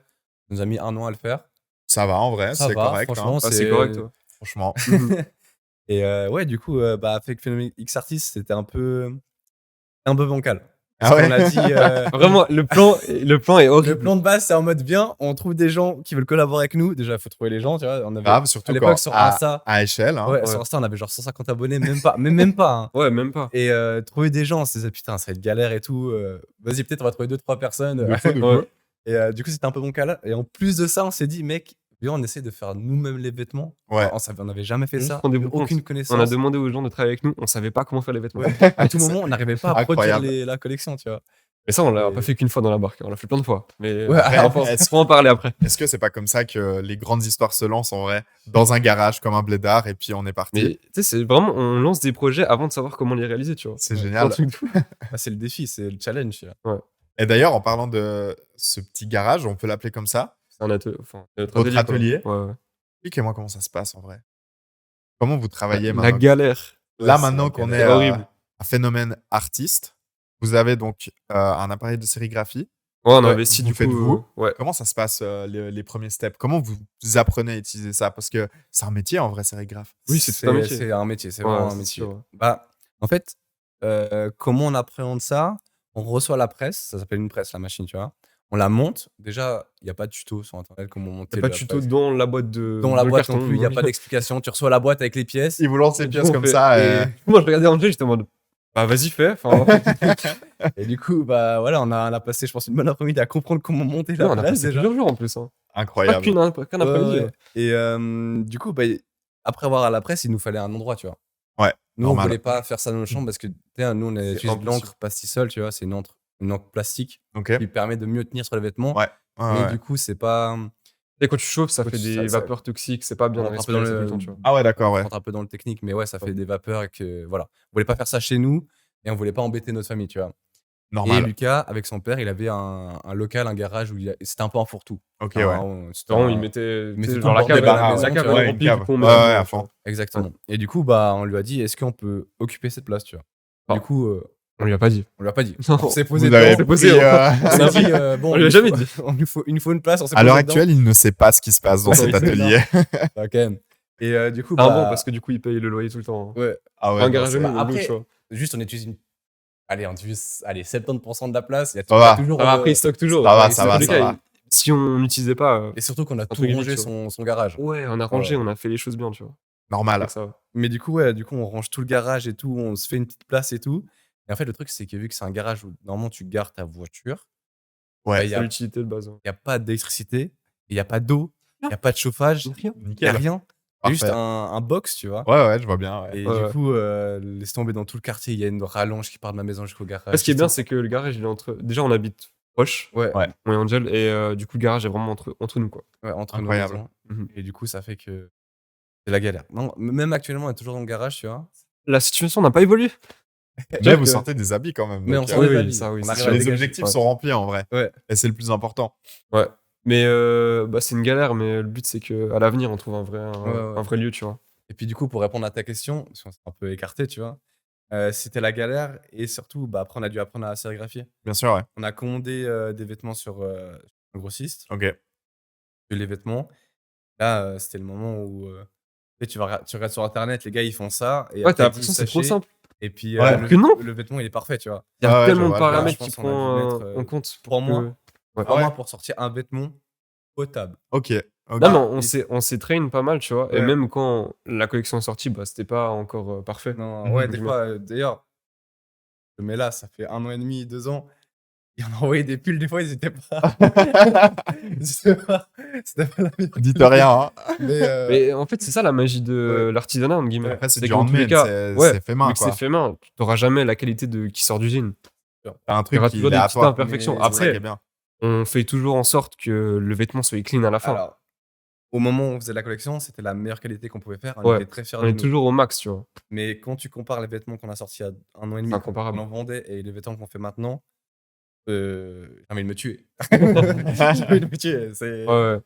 Ça nous a mis 1 an à le faire. Ça va, en vrai, Ça c'est va, correct. franchement, hein. Ah, c'est correct, ouais. Franchement. Et ouais, du coup, bah, avec Phénomène X Artist, c'était un peu bancal. Ah Parce ouais. qu'on a dit. Vraiment, le plan est Le horrible. plan de base, c'est en mode bien, on trouve des gens qui veulent collaborer avec nous. Déjà, il faut trouver les gens, tu vois. On avait, Grave, surtout à l'époque, quand sur à, Insta, à échelle. Hein. ouais, sur Insta, on avait genre 150 abonnés, même pas. Même pas. Hein. Ouais, même pas. Et trouver des gens, on se disait, putain, ça va être galère et tout. Vas-y, peut-être on va trouver 2-3 personnes. De fou, de Ouais. fou. Et du coup, c'était un peu bancal. Et en plus de ça, on s'est dit, mec, viens, on essaie de faire nous-mêmes les vêtements. Ouais. On n'avait jamais fait ça. Rendez-vous compte. Aucune connaissance. On a demandé aux gens de travailler avec nous, on savait pas comment faire les vêtements. Ouais. À tout moment, on n'arrivait pas à produire Incroyable. la collection, tu vois. Mais ça, on l'a Et- pas fait qu'une fois dans la barque, on l'a fait plein de fois. Mais Ouais, après, on va en parler après. Est-ce que c'est pas comme ça que les grandes histoires se lancent en vrai? Dans un garage comme un blédard et puis on est parti. Mais tu sais, c'est vraiment, on lance des projets avant de savoir comment les réaliser, tu vois. C'est Ouais, génial. Un truc de fou. Bah, c'est le défi, c'est le challenge. Tu vois. Et d'ailleurs, en parlant de ce petit garage, on peut l'appeler comme ça. C'est un atelier. Enfin, notre Votre quoi. atelier. Ouais. Expliquez-moi comment ça se passe en vrai. Comment vous travaillez La maintenant? galère. Là, Ouais, maintenant c'est qu'on la est galère. Horrible. à Phénomène Artiste, vous avez donc un appareil de sérigraphie. Ouais, on Ouais, investit vous du faites coup. vous. Ouais. Comment ça se passe, les premiers steps? Comment vous apprenez à utiliser ça? Parce que c'est un métier en vrai, sérigraphe. Oui, c'est tout un métier. C'est un métier, c'est Ouais, vraiment un c'est métier. sûr. Bah, en fait, comment on appréhende ça? On reçoit la presse, ça s'appelle une presse, la machine, tu vois? On la monte. Déjà, il y a pas de tuto sur internet comment Y a monter pas de de la tuto presse. dans la boîte de Dans la boîte carton. non plus, il y a pas d'explication. Tu reçois la boîte avec les pièces. Ils vous lancent les Et du pièces coup, on comme fait- ça et moi, je regardais Angel, j'étais en mode, bah vas-y, fais. Enfin, Et du coup, bah voilà, on a passé, je pense, une bonne après-midi à comprendre comment monter la on a presse passé déjà. plusieurs jours en plus. Hein. Pas incroyable. qu'un Ouais, après-midi. ouais. Ouais. Et du coup, bah, après avoir à la presse, il nous fallait un endroit, tu vois. Ouais, Nous, normal. on voulait pas faire ça dans nos chambres parce que, tu sais, nous, on C'est utilise de impossible. l'encre pastisol, tu vois. C'est une encre plastique OK. qui permet de mieux tenir sur les vêtements. Ouais. Ouais, Mais ouais. du coup, c'est pas. Et quand tu chauffes, ça Quand fait tu- des ça- vapeurs toxiques, c'est pas bien On à rentre un peu dans respirer ça tout le. le temps, tu vois. Ah ouais, d'accord, ouais. On rentre un peu dans le technique, mais ouais, ça Ouais. fait des vapeurs et que. Voilà. On voulait pas faire ça chez nous et on voulait pas embêter notre famille, tu vois. Et Normal. Lucas, avec son père, il avait un local, un garage où c'était un peu un fourre-tout. OK, Enfin, ouais. c'était Vraiment, un- il mettait mettait tout genre le la bordel cave, de la débarras, maison, la tu cave vois. est Ouais, remplie, une du cave. coup, on met Ouais, dedans, ouais, à tu vois. fond. Exactement. Et du coup, bah, on lui a dit, est-ce qu'on peut occuper cette place, tu vois. Ah. Du coup, On lui a pas dit. on lui a pas dit. Non. On s'est posé Vous avez dedans. posé, pris, On On s'est a dit, pris- bon, on lui a il jamais faut- dit. il nous faut une place. On s'est À l'heure posé dedans. actuelle, il ne sait pas ce qui se passe dans Non, cet il sait atelier. Ah, quand même. Et du coup, C'est un bah, bon parce que du coup, il paye le loyer tout le temps. Hein. ouais. Ah ouais, Un non, garage c'est- à nous, Bah, mais après, nous, tu vois. juste, on utilise on utilise 70% de la place. Il y a, Ça il y a va. toujours. Ça va, après, il stocke toujours. Ça va, Et ça dans va, tous les ça cas, va. si on n'utilisait pas, Et surtout qu'on a un tout truc rangé limite, tu son garage. ouais, on a rangé, on a fait les choses bien, tu vois. Normal. Donc ça va. Mais du coup, ouais, on range tout le garage et tout, on se fait une petite place et tout. Et en fait, le truc, c'est que vu que c'est un garage où normalement tu gares ta voiture, bah, Ouais, il n'y C'est a, l'utilité de base. y a pas d'électricité, il n'y a pas d'eau, il n'y a pas de chauffage, Rien. il n'y a nickel. rien. C'est juste Parfait. un box, tu vois. Ouais, ouais, je vois bien, ouais. Et Ouais, du ouais. coup, laisse tomber dans tout le quartier, il y a une rallonge qui part de ma maison jusqu'au garage. Ce qui est bien, c'est que le garage, il est entre. Déjà, on habite proche, Ouais, Ouais. moi et Angel, et du coup, le garage est vraiment entre nous, quoi. ouais, entre Incroyable. nos maisons. Mhm. Et du coup, ça fait que c'est la galère. Non, même actuellement, on est toujours dans le garage, tu vois. La situation n'a pas évolué. Mais vous que- sortez des habits quand même. Mais on donc, s'en oui, est oui, la vie. ça, oui, On c'est arrive sûr. à les dégager. objectifs Ouais. sont remplis en vrai. Ouais. Et c'est le plus important. Ouais. Mais bah, c'est une galère, mais le but, c'est qu'à l'avenir, on trouve un vrai, Ouais. un vrai lieu, tu vois. Et puis du coup, pour répondre à ta question, parce qu'on s'est un peu écarté, tu vois, c'était la galère et surtout, bah, après, on a dû apprendre à sérigraphier. Bien sûr, ouais. On a commandé des vêtements sur un grossiste, Ok. les vêtements. Là, c'était le moment où tu sais, tu regardes sur internet, les gars ils font ça. Et Ouais, après, t'as ils l'impression que c'est trop sachet, simple. Et puis Ouais. Alors que non. le vêtement il est parfait, tu vois. Il y a Ouais, tellement je de vois, je vois. paramètres Je qui pense qu'on a dû prennent mettre, en compte. 3 que- mois. Ouais. 3 Ouais. mois pour sortir un vêtement potable. Ok. Ok. Non, mais Ah, on s'est train pas mal, tu vois. Et Ouais. même quand la collection est sortie, bah, c'était pas encore parfait. Non, Mhm. ouais, des Je fois, d'ailleurs, mais là, ça fait 1 an et demi, 2 ans. Il en a envoyé des pulls, des fois, ils étaient pas. C'était pas la meilleure. Dites rien. Hein. Mais, Mais en fait, c'est ça la magie de Ouais. l'artisanat, entre guillemets. Ouais. Après, c'est C'est du qu'en tous les handmade, cas, c'est fait main, vu que quoi. c'est fait main, t'auras jamais la qualité qui sort d'usine. T'as un Il y truc aura qui toujours est des à petites toi. imperfections. Mais- C'est ça qui Après, est bien. on fait toujours en sorte que le vêtement soit clean à la fin. alors, au moment où on faisait la collection, c'était la meilleure qualité qu'on pouvait faire. On Ouais. était très fiers On de est nous. toujours au max, tu vois. Mais quand tu compares les vêtements qu'on a sortis il y a 1 an et demi, C'est qu'on incomparable. en vendait, et les vêtements qu'on fait maintenant, j'ai envie de me tuer. J'ai envie de me tuer. C'est... Ouais, ouais.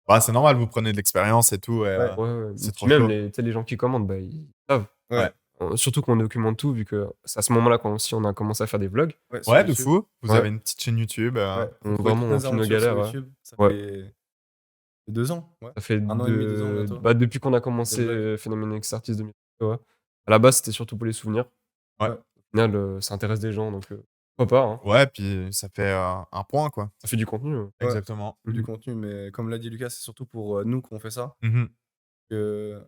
Bah, c'est normal, vous prenez de l'expérience et tout. Et, Ouais. Ouais. c'est Puis trop même chaud. tu sais, les gens qui commandent, bah, ils savent. Ouais. Surtout qu'on documente tout, vu que c'est à ce moment-là quand aussi on a commencé à faire des vlogs. sur Ouais, de YouTube. fou. Vous Ouais. avez une petite chaîne YouTube. Ouais. On Faut trouver vraiment, toutes on nos filme nos aventures sur galères, ouais. YouTube. Ça Ouais. fait 2 ans. Ouais. Ça fait 1 an et demi, 2 ans bientôt. bah, depuis qu'on a commencé vlogs. Phénomène X Artist 2000. Ouais. À la base, c'était surtout pour les souvenirs. Ouais. Au final, ça intéresse des gens, donc pourquoi pas. Hein. Ouais, puis ça fait un point, quoi. Ça fait du contenu. Ouais. Exactement. Du Mhm. contenu, mais comme l'a dit Lucas, c'est surtout pour nous qu'on fait ça. Mhm. Que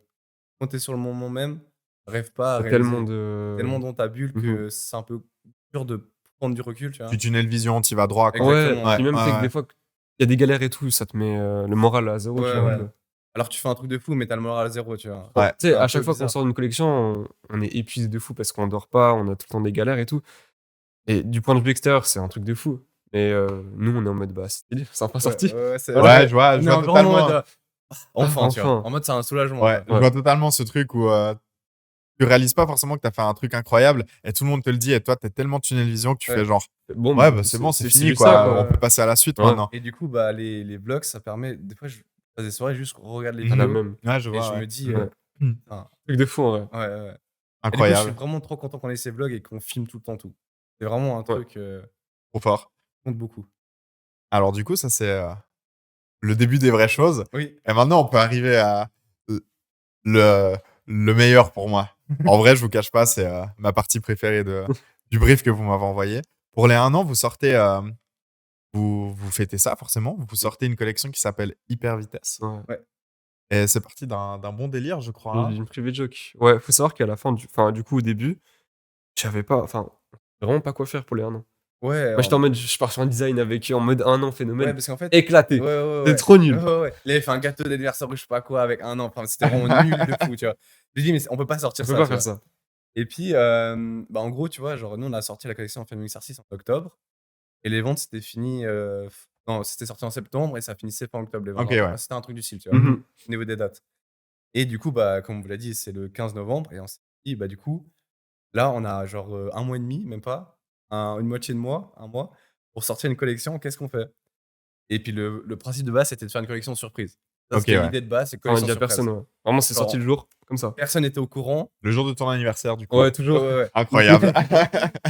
quand t'es sur le moment même, rêve pas à T'as réaliser tellement de. dans ta bulle Mhm. que c'est un peu dur de prendre du recul, tu vois. Tu tunnel vision, tu vas droit, quoi. Ouais, Exactement. Ouais, puis même, ouais, tu sais que ouais. des fois, il y a des galères et tout, ça te met le moral à zéro. Ouais, tu vois, ouais. donc, Alors tu fais un truc de fou, mais t'as le moral à zéro, tu vois. Ouais. tu sais, C'est un à peu chaque fois qu'on bizarre. sort une collection, on est épuisé de fou parce qu'on dort pas, on a tout le temps des galères et tout. Et du point de vue extérieur, c'est un truc de fou. Mais nous, on est en mode, bah, c'est enfin sorti. Ouais, c'est- Ouais, je vois On est vraiment en totalement. mode, enfin, tu vois. Enfin. En mode, c'est un soulagement. Ouais, quoi. je vois totalement ce truc où tu réalises pas forcément que t'as fait un truc incroyable et tout le monde te le dit et toi t'es tellement tunnel vision que tu Ouais. fais genre Bon, ouais bah c'est bon c'est fini juste quoi, ça, on peut passer à la suite Ouais. maintenant. Et du coup, bah, les vlogs, ça permet. Des fois, je passe des soirées, juste regarde les À la vidéos. même. Ouais, je Et vois. je Ouais. me dis, Ouais. putain, Truc de fou, en vrai. ouais. Et du coup, je Incroyable, suis vraiment trop content qu'on ait ces vlogs et qu'on filme tout le temps tout. C'est vraiment un Ouais. truc trop fort. qui compte beaucoup. Alors du coup, ça c'est le début des vraies choses. Oui. Et maintenant, on peut arriver à le, le meilleur pour moi. En vrai, je vous cache pas, c'est ma partie préférée du brief que vous m'avez envoyé. Pour les 1 an, vous sortez, vous fêtez ça forcément. Vous sortez une collection qui s'appelle Hyper Vitesse. Ouais. Et c'est parti d'un bon délire, je crois. hein. Une private joke. Ouais, faut savoir qu'à la fin, du coup, au début, j'avais pas, vraiment pas quoi faire pour les 1 an. Ouais, Moi, j'étais en mode, je pars sur un design avec, en mode 1 an phénomène. ouais, parce qu'en fait. Éclaté. Ouais. C'est trop nul. Ouais. Il avait fait un gâteau d'anniversaire ou je sais pas quoi avec 1 an. Enfin, c'était vraiment nul de fou, tu vois. Je lui dis, mais on peut pas sortir On peut ça. pas tu faire vois. ça. Et puis, bah, en gros, tu vois, genre, nous, on a sorti la collection Film Exercice en octobre. Et les ventes, c'était fini. Non, c'était sorti en septembre et ça finissait fin octobre, les ventes. Ok, ouais. Enfin, c'était un truc du style, tu vois, Mhm. au niveau des dates. Et du coup, bah, comme on vous l'a dit, c'est le 15 novembre. Et on s'est dit, bah, du coup, là, on a genre 1 mois et demi, même pas, une moitié de mois, 1 mois, pour sortir une collection. Qu'est-ce qu'on fait? Et puis, le principe de base, c'était de faire une collection surprise. Ça, Ok, c'était ouais. l'idée de base, c'est On a collection dit à surprise. personne, ouais. Vraiment, c'est sorti Genre- le jour, comme ça. Personne n'était au courant. Le jour de ton anniversaire, du coup. Ouais, toujours. Ouais. Incroyable.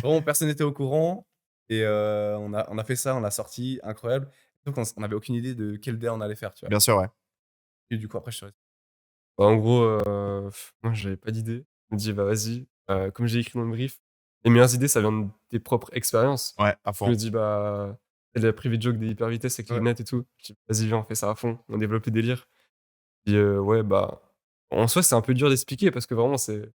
Vraiment, personne n'était au courant. Et on a fait ça, on l'a sorti, incroyable. Donc, on n'avait aucune idée de quel day on allait faire, tu vois. Bien sûr, ouais. Et du coup, après, je suis resté. Bah, en gros, moi, j'avais pas d'idée. Je me dis, bah, vas-y. Comme j'ai écrit dans le brief, les meilleures idées, ça vient de tes propres expériences. Ouais, à Je fond. me dis, bah, c'est la private joke des hyper vitesse avec les Ouais. lunettes et tout. Je dis, vas-y, viens, on fait ça à fond. On développe le délire. Puis, ouais, bah, en soi, c'est un peu dur d'expliquer parce que vraiment, c'est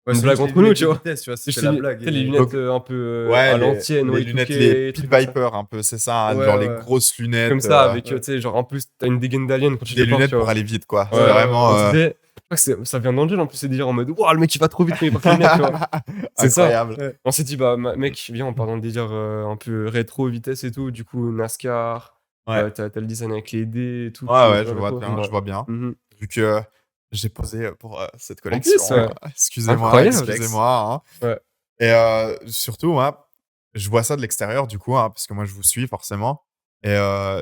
Ouais, une c'est blague juste les entre nous, lunettes tu de vois. vitesse, tu vois, Tu c'était la blague. sais, les et- lunettes Donc, un peu Ouais, à l'ancienne, les Y2K, lunettes, les trucs Pit comme ça. Viper, un peu, c'est ça. hein, Ouais, genre les ouais. grosses lunettes. Comme ça, avec, tu sais, genre, en plus, t'as une dégaine d'alien quand tu des les portes, lunettes tu pour vois. aller vite, quoi. Ouais, c'est vraiment on disait, je crois que ça vient d'Angel en plus, c'est délire en mode, waouh, le mec il va trop vite quand il porte les lunettes, tu vois. C'est ça. incroyable. Ouais. On s'est dit, bah, mec, viens, on part dans le délire un peu rétro, vitesse et tout. Du coup, NASCAR, Ouais. t'as le design avec les dés et tout. Ouais, tu je vois rétro. bien. Je vois bien. Mhm. Vu que j'ai posé pour cette plus, collection. ouais. Excusez-moi, Incroyable. excusez-moi. hein. Ouais. Et surtout, moi, je vois ça de l'extérieur, du coup, parce que moi, je vous suis forcément. Et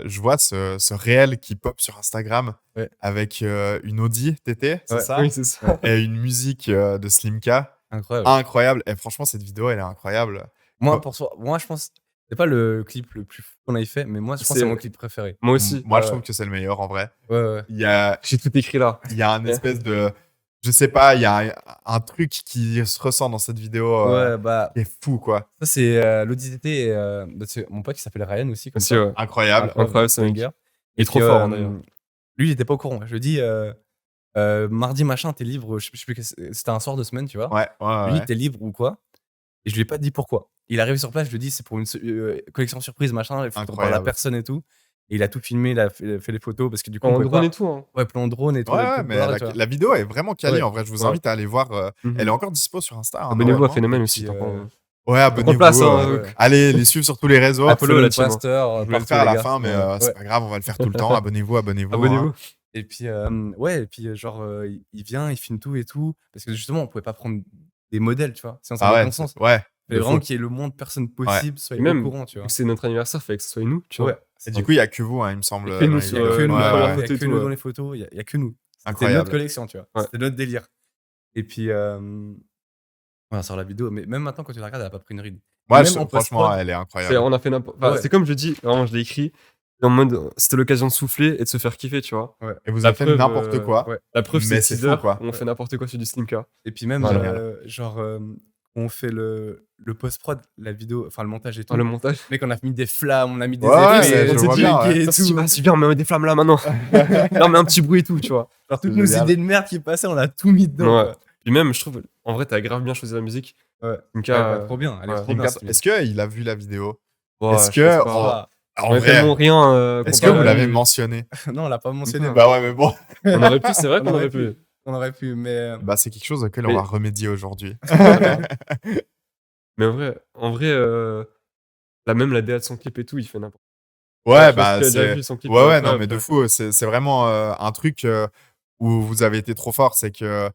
je vois ce réel qui pop sur Instagram Ouais. avec une Audi TT, c'est Ouais. ça Oui, c'est ça. Et une musique de Slimka. Incroyable. Incroyable. Et franchement, cette vidéo, elle est incroyable. Moi, Oh. moi, je pense, c'est pas le clip le plus fou qu'on ait fait, mais moi, je pense que C'est- c'est mon clip préféré. Moi aussi. Moi, je Ouais. trouve que c'est le meilleur en vrai. Ouais. Il y a, J'ai tout écrit là. il y a un espèce de. Je sais pas, il y a un truc qui se ressent dans cette vidéo Ouais, bah, qui est fou, quoi. ça, c'est l'Odyssée. C'est mon pote qui s'appelle Ryan aussi, comme Aussi, ça. ouais. Incroyable. Incroyable, ce mec. banger. Il est trop puis, fort, hein, d'ailleurs. Lui, il était pas au courant. Je lui dis, mardi machin, t'es libre. Je sais plus, c'était un soir de semaine, tu vois. Ouais, ouais, Lui, ouais. t'es libre ou quoi? Et je lui ai pas dit pourquoi. Il arrive sur place, je lui dis, c'est pour une collection surprise, machin, il faut qu'on parle à Incroyable. personne et tout. Et il a tout filmé, il a fait les photos parce que du coup, on En pouvait drone pas. et tout, hein. Ouais, plan drone et tout. Ouais, et ouais, tout, mais voilà, tu vois. la vidéo est vraiment quali. Ouais. En vrai, je vous Ouais. invite à aller voir. Mhm. Elle est encore dispo sur Insta. hein, Abonnez-vous à normalement. Phénomène Et aussi. puis, tant qu'on- Ouais, abonnez-vous. place, hein, ouais. Allez, les suivre sur tous les réseaux. Apollo, là, Follow dessus, Pasteur, Je vais le partout, faire à les la gars. fin, mais Ouais. c'est pas grave, on va le faire tout le temps. Abonnez-vous, abonnez-vous. Abonnez-vous. hein. Et puis, ouais, et puis, genre, il vient, il filme tout et tout. Parce que justement, on pouvait pas prendre des modèles, tu vois. Sinon, ça Ah avait ouais, aucun sens. ouais. Il fallait de vraiment fou. qu'il y ait le moins de personnes possible soient Et même, au courant, tu vu vois. que c'est notre anniversaire, fallait que ce soit nous, tu vois. Ouais. Et du coup, il y a que vous, hein, il me semble. Et que nous dans les sur, Il y a vidéos. que nous, Ouais, dans la ouais. photo, il y a photo et que tout, nous ouais. dans les photos, il y a que nous. C'était Incroyable. notre collection, tu vois. Ouais. C'était notre délire. Et puis, on sort la vidéo, mais même maintenant, quand tu la regardes, elle a pas pris une ride. Moi, Même en franchement, post-prod, elle est C'est- incroyable. on a fait Ouais. c'est comme je dis, vraiment, je l'ai écrit. En mode, c'était l'occasion de souffler et de se faire kiffer, tu vois. Et vous La avez fait preuve, n'importe quoi. ouais. La preuve, c'est Mais le c'est teaser fou, quoi. où on fait n'importe quoi sur du Slimka. Et puis même, Voilà. genre, on fait le post-prod, la vidéo, enfin le montage et tout. Dans le montage. Mec, on a mis des flammes, on a mis des Ouais, ouais, effets, je on s'est vois dit, bien, ok, ouais. et On s'est dit, tout. vas-y, viens, on met des flammes là maintenant. Là, on met un petit bruit et tout, tu vois. Genre, toutes C'est nos génial. idées de merde qui passaient, on a tout mis dedans. Ouais. quoi. Puis même, je trouve, en vrai, t'as grave bien choisi la musique. Ouais. Slimka, Ouais, trop bien, elle est ouais. trop bien. cette Est-ce qu'il a vu la vidéo ouais, Est-ce je que pense pas. en On est vrai, tellement rien. est-ce que comparé vous à l'avez lui. mentionné musique. Non, on l'a pas mentionné. Non. Bah ouais, mais bon. On aurait pu, c'est vrai On qu'on aurait aurait pu. On aurait pu, mais. Bah c'est quelque chose auquel Mais- on va remédier aujourd'hui. Mais en vrai, là, même la DA de son clip et tout, il fait n'importe Ouais, je sais pas bah si tu as déjà c'est. vu son clip, Ouais, ouais, non, incroyable, mais de frère. fou. C'est vraiment un truc où vous avez été trop fort. C'est que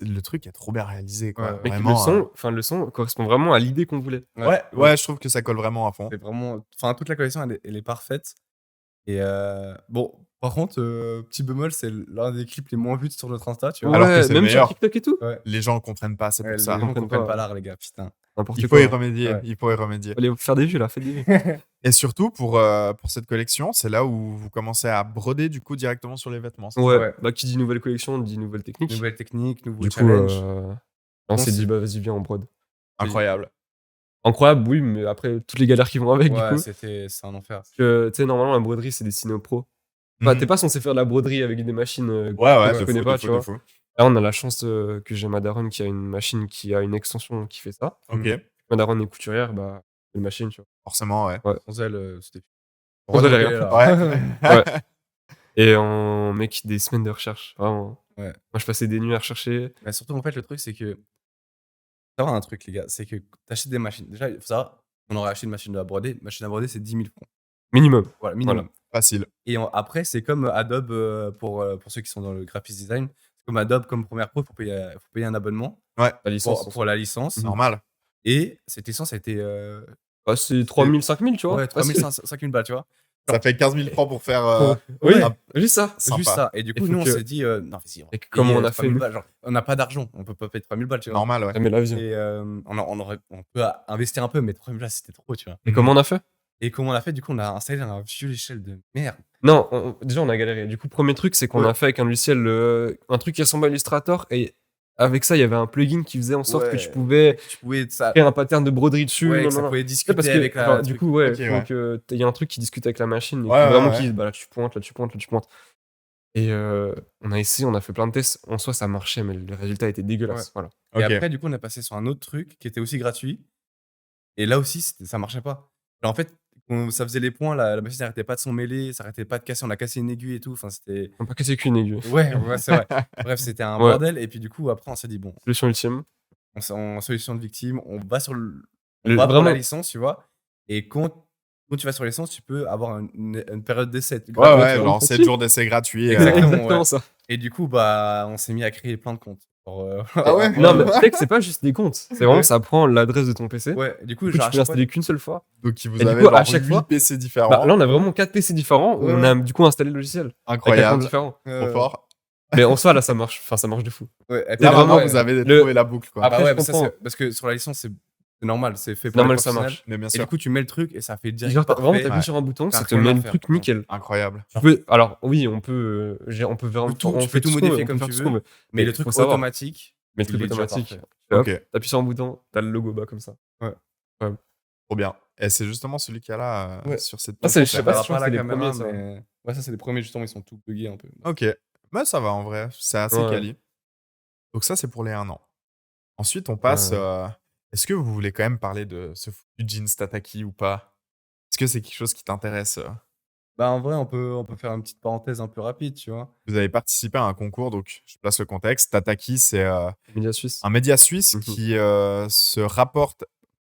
le truc est trop bien réalisé, quoi. Ouais. Mec, Vraiment. le son correspond vraiment à l'idée qu'on voulait. Ouais, je trouve que ça colle vraiment à fond. C'est vraiment. Enfin, toute la collection, elle est parfaite. Et bon, par contre, petit bémol, c'est l'un des clips les moins vus sur notre Insta, tu vois. Alors que c'est le même sur meilleur. TikTok et tout. Ouais. Les gens comprennent pas, c'est pour Ouais, ça. les gens comprennent comprennent pas. pas l'art, les gars, putain. n'importe Il faut quoi. y remédier. Ouais. Il faut y remédier. Allez faire des vues là, faites des vues. Et surtout, pour cette collection, c'est là où vous commencez à broder du coup directement sur les vêtements. c'est ça Ouais, Ouais. bah qui dit nouvelle collection dit nouvelle technique. Nouvelle technique, nouveau Du coup, challenge. on s'est c'est- dit bah vas-y viens on brode. Incroyable. Incroyable, oui, mais après toutes les galères qui vont avec du Ouais, coup. c'est un enfer. Que tu sais normalement la broderie c'est destiné aux pros. Enfin, Mhm. t'es pas censé faire de la broderie avec des machines Ouais, que de tu connais fou, pas, de tu fou, vois. de fou. Là, on a la chance que j'ai ma daronne qui a une machine qui a une extension qui fait ça. Ok, Ma daronne est couturière, bah, c'est une machine, tu vois. forcément, ouais. Sans elle, c'était. Sans elle, Heureusement rien. qu'elle est là. Ouais. Ouais. Et en mec, des semaines de recherche, vraiment. Ouais. Moi, je passais des nuits à rechercher. Mais surtout, en fait, le truc, c'est que. Faut savoir un truc, les gars, c'est que t'achètes des machines. Déjà, il faut savoir, on aurait acheté une machine à broder. Machine à broder, c'est 10 000 francs. Minimum. Voilà, minimum. Facile. Et après, c'est comme Adobe pour ceux qui sont dans le graphic design. C'est comme Adobe, comme Premiere Pro, faut payer un abonnement La licence. pour la licence. Normal. Et cette licence a été. Bah, c'est 3000, 5000, tu vois. Ouais, 3 500 balles, tu vois. Ça fait 15 000 francs pour faire. Oui, un- juste ça. Sympa. Juste ça. Et du coup, faut nous, on que- s'est dit, non, vas-y. Et comment on a fait, 3000 nous balles, genre, on n'a pas d'argent. On peut pas payer 3000 balles, tu vois. Normal, ouais. Ah, mais la vie. Et on peut investir un peu, mais 3000 balles, c'était trop, tu vois. Et comment on a fait? Et comment on a fait? Du coup, on a installé un vieux échelle de merde. Non, déjà, on a galéré. Du coup, premier truc, c'est qu'on Ouais. a fait avec un logiciel, un truc qui ressemble à Illustrator. Et avec ça, il y avait un plugin qui faisait en sorte que Ouais. tu pouvais Tu pouvais ça. créer un pattern de broderie dessus. Ouais, non, que ça non, non. pouvait Ouais, discuter parce que, avec la. enfin, du truc. coup, ouais, Ok, faut ouais. que il y a un truc qui discute avec la machine et Ouais, vraiment ouais, qui ouais. dise, bah là tu pointes, là tu pointes, là tu pointes. Et on a essayé, on a fait plein de tests. En soi, ça marchait, mais le résultat était dégueulasse. Voilà. Et Ok. après, du coup, on est passé sur un autre truc qui était aussi gratuit. Et là aussi, ça marchait pas. Alors, en fait, ça faisait les points, la machine n'arrêtait pas de s'en mêler, ça arrêtait pas de casser. On a cassé une aiguille et tout. Enfin, c'était. On n'a pas cassé qu'une aiguille. Ouais, c'est vrai. Bref, c'était un Ouais. bordel. Et puis, du coup, après, on s'est dit, bon, Solution ultime. en solution de victime, on va sur on Le- va pour vraiment- la licence, tu vois. Et quand tu vas sur la licence, tu peux avoir une période d'essai. Ouais, gratuite, ouais, tu vois. genre 7 jours d'essai gratuit. Exactement. ouais. ça. Et du coup, bah, on s'est mis à créer plein de comptes. Genre, Ah ouais Non, mais tu sais que c'est pas juste des comptes. C'est vraiment, Ouais. ça prend l'adresse de ton PC. Ouais, du coup, Du coup, genre, tu peux l'installer qu'une seule fois. Donc, vous Et du avez coup, à genre chaque 8 fois- PC différents. Bah, là, on a vraiment 4 PC différents où Ouais, on a du coup installé le logiciel. Avec un compte Incroyable. différent. Trop fort. Mais en soi, là, ça marche. Enfin, ça marche de fou. Ouais, et Là, puis, vraiment, vraiment, ouais, vous avez le- trouvé la boucle, quoi. Ah Après, bah ouais, je mais ça, comprends. parce que sur la licence, c'est normal, c'est fait pour Normal, les ça professionnels. marche. Mais bien Et sûr. du coup, tu mets le truc et ça fait direct Genre, vraiment, parfait. t'appuies sur un bouton, T'as ça te rien met à le faire. truc nickel. Incroyable. Tu peux, alors, oui, on peut vraiment. Tu peux tout- on tu fait peux tout ce qu'on veut, modifier on peut comme faire tu tout ce qu'on veux. veut. Mais Mais le truc faut savoir. automatique, Mais le truc il est déjà automatique. parfait. Hop, Ok. t'appuies sur un bouton, t'as le logo bas comme ça. Trop bien. Et c'est justement celui qu'il y a là Ouais. sur cette Ah, c'est- page. je sais On pas verra si je crois pas que la c'est les caméra, premiers, ça. mais. Ouais, ça, c'est les premiers, justement, ils sont tout buggés un peu. Ok. Mais ça va en vrai. C'est assez Ouais. quali. Donc, ça, c'est pour les 1 an. Ensuite, on passe. Ouais. Est-ce que vous voulez quand même parler de ce foutu jeans Tataki ou pas? Est-ce que c'est quelque chose qui t'intéresse? Bah, en vrai, on peut faire une petite parenthèse un peu rapide, tu vois. Vous avez participé à un concours, donc je place le contexte. Tataki, c'est Média suisse. un média suisse Mhm. qui se rapporte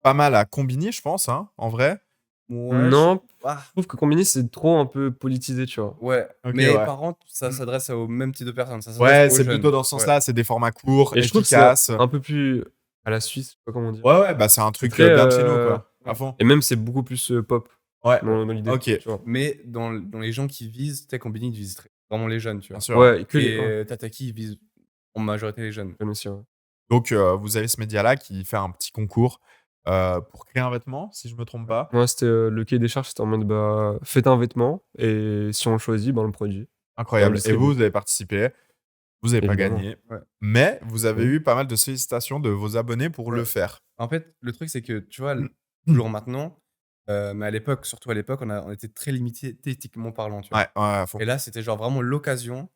pas mal à Combini, je pense, hein, en vrai. Ouais, Non, Ah, je trouve que Combini, c'est trop un peu politisé, tu vois. ouais. Ok, Mais ouais. par contre, ça Mm. s'adresse au même type de personnes. Ça Ouais, s'adresse aux c'est jeunes. plutôt dans ce sens-là. C'est des formats courts, Et je trouve que c'est efficaces. un peu plus à la Suisse, je sais pas comment dire. Ouais, bah c'est un truc très, bien de chez nous, quoi. À ouais. fond. Et même, c'est beaucoup plus pop Ouais, dans l'idée. ok. Tu vois. Mais dans les gens qui visent, tu sais, Combini, ils visent vraiment les jeunes, tu vois. Bien sûr. Ouais, et que Et les Tataki, ils visent en majorité les jeunes. jeunes aussi. Ouais. Donc, vous avez ce média-là qui fait un petit concours pour créer un vêtement, si je me trompe pas. Moi, c'était le cahier des charges, c'était en mode bah, faites un vêtement et si on le choisit, bah, on le produit. Incroyable. le Et distribue. vous avez participé. Vous n'avez pas Évidemment. gagné. Ouais. Mais vous avez Ouais. eu pas mal de sollicitations de vos abonnés pour le faire. En fait, le truc, c'est que, tu vois, toujours maintenant, mais à l'époque, surtout à l'époque, on était très limité techniquement parlant, tu vois. Ouais, à fond. Et là, c'était genre vraiment l'occasion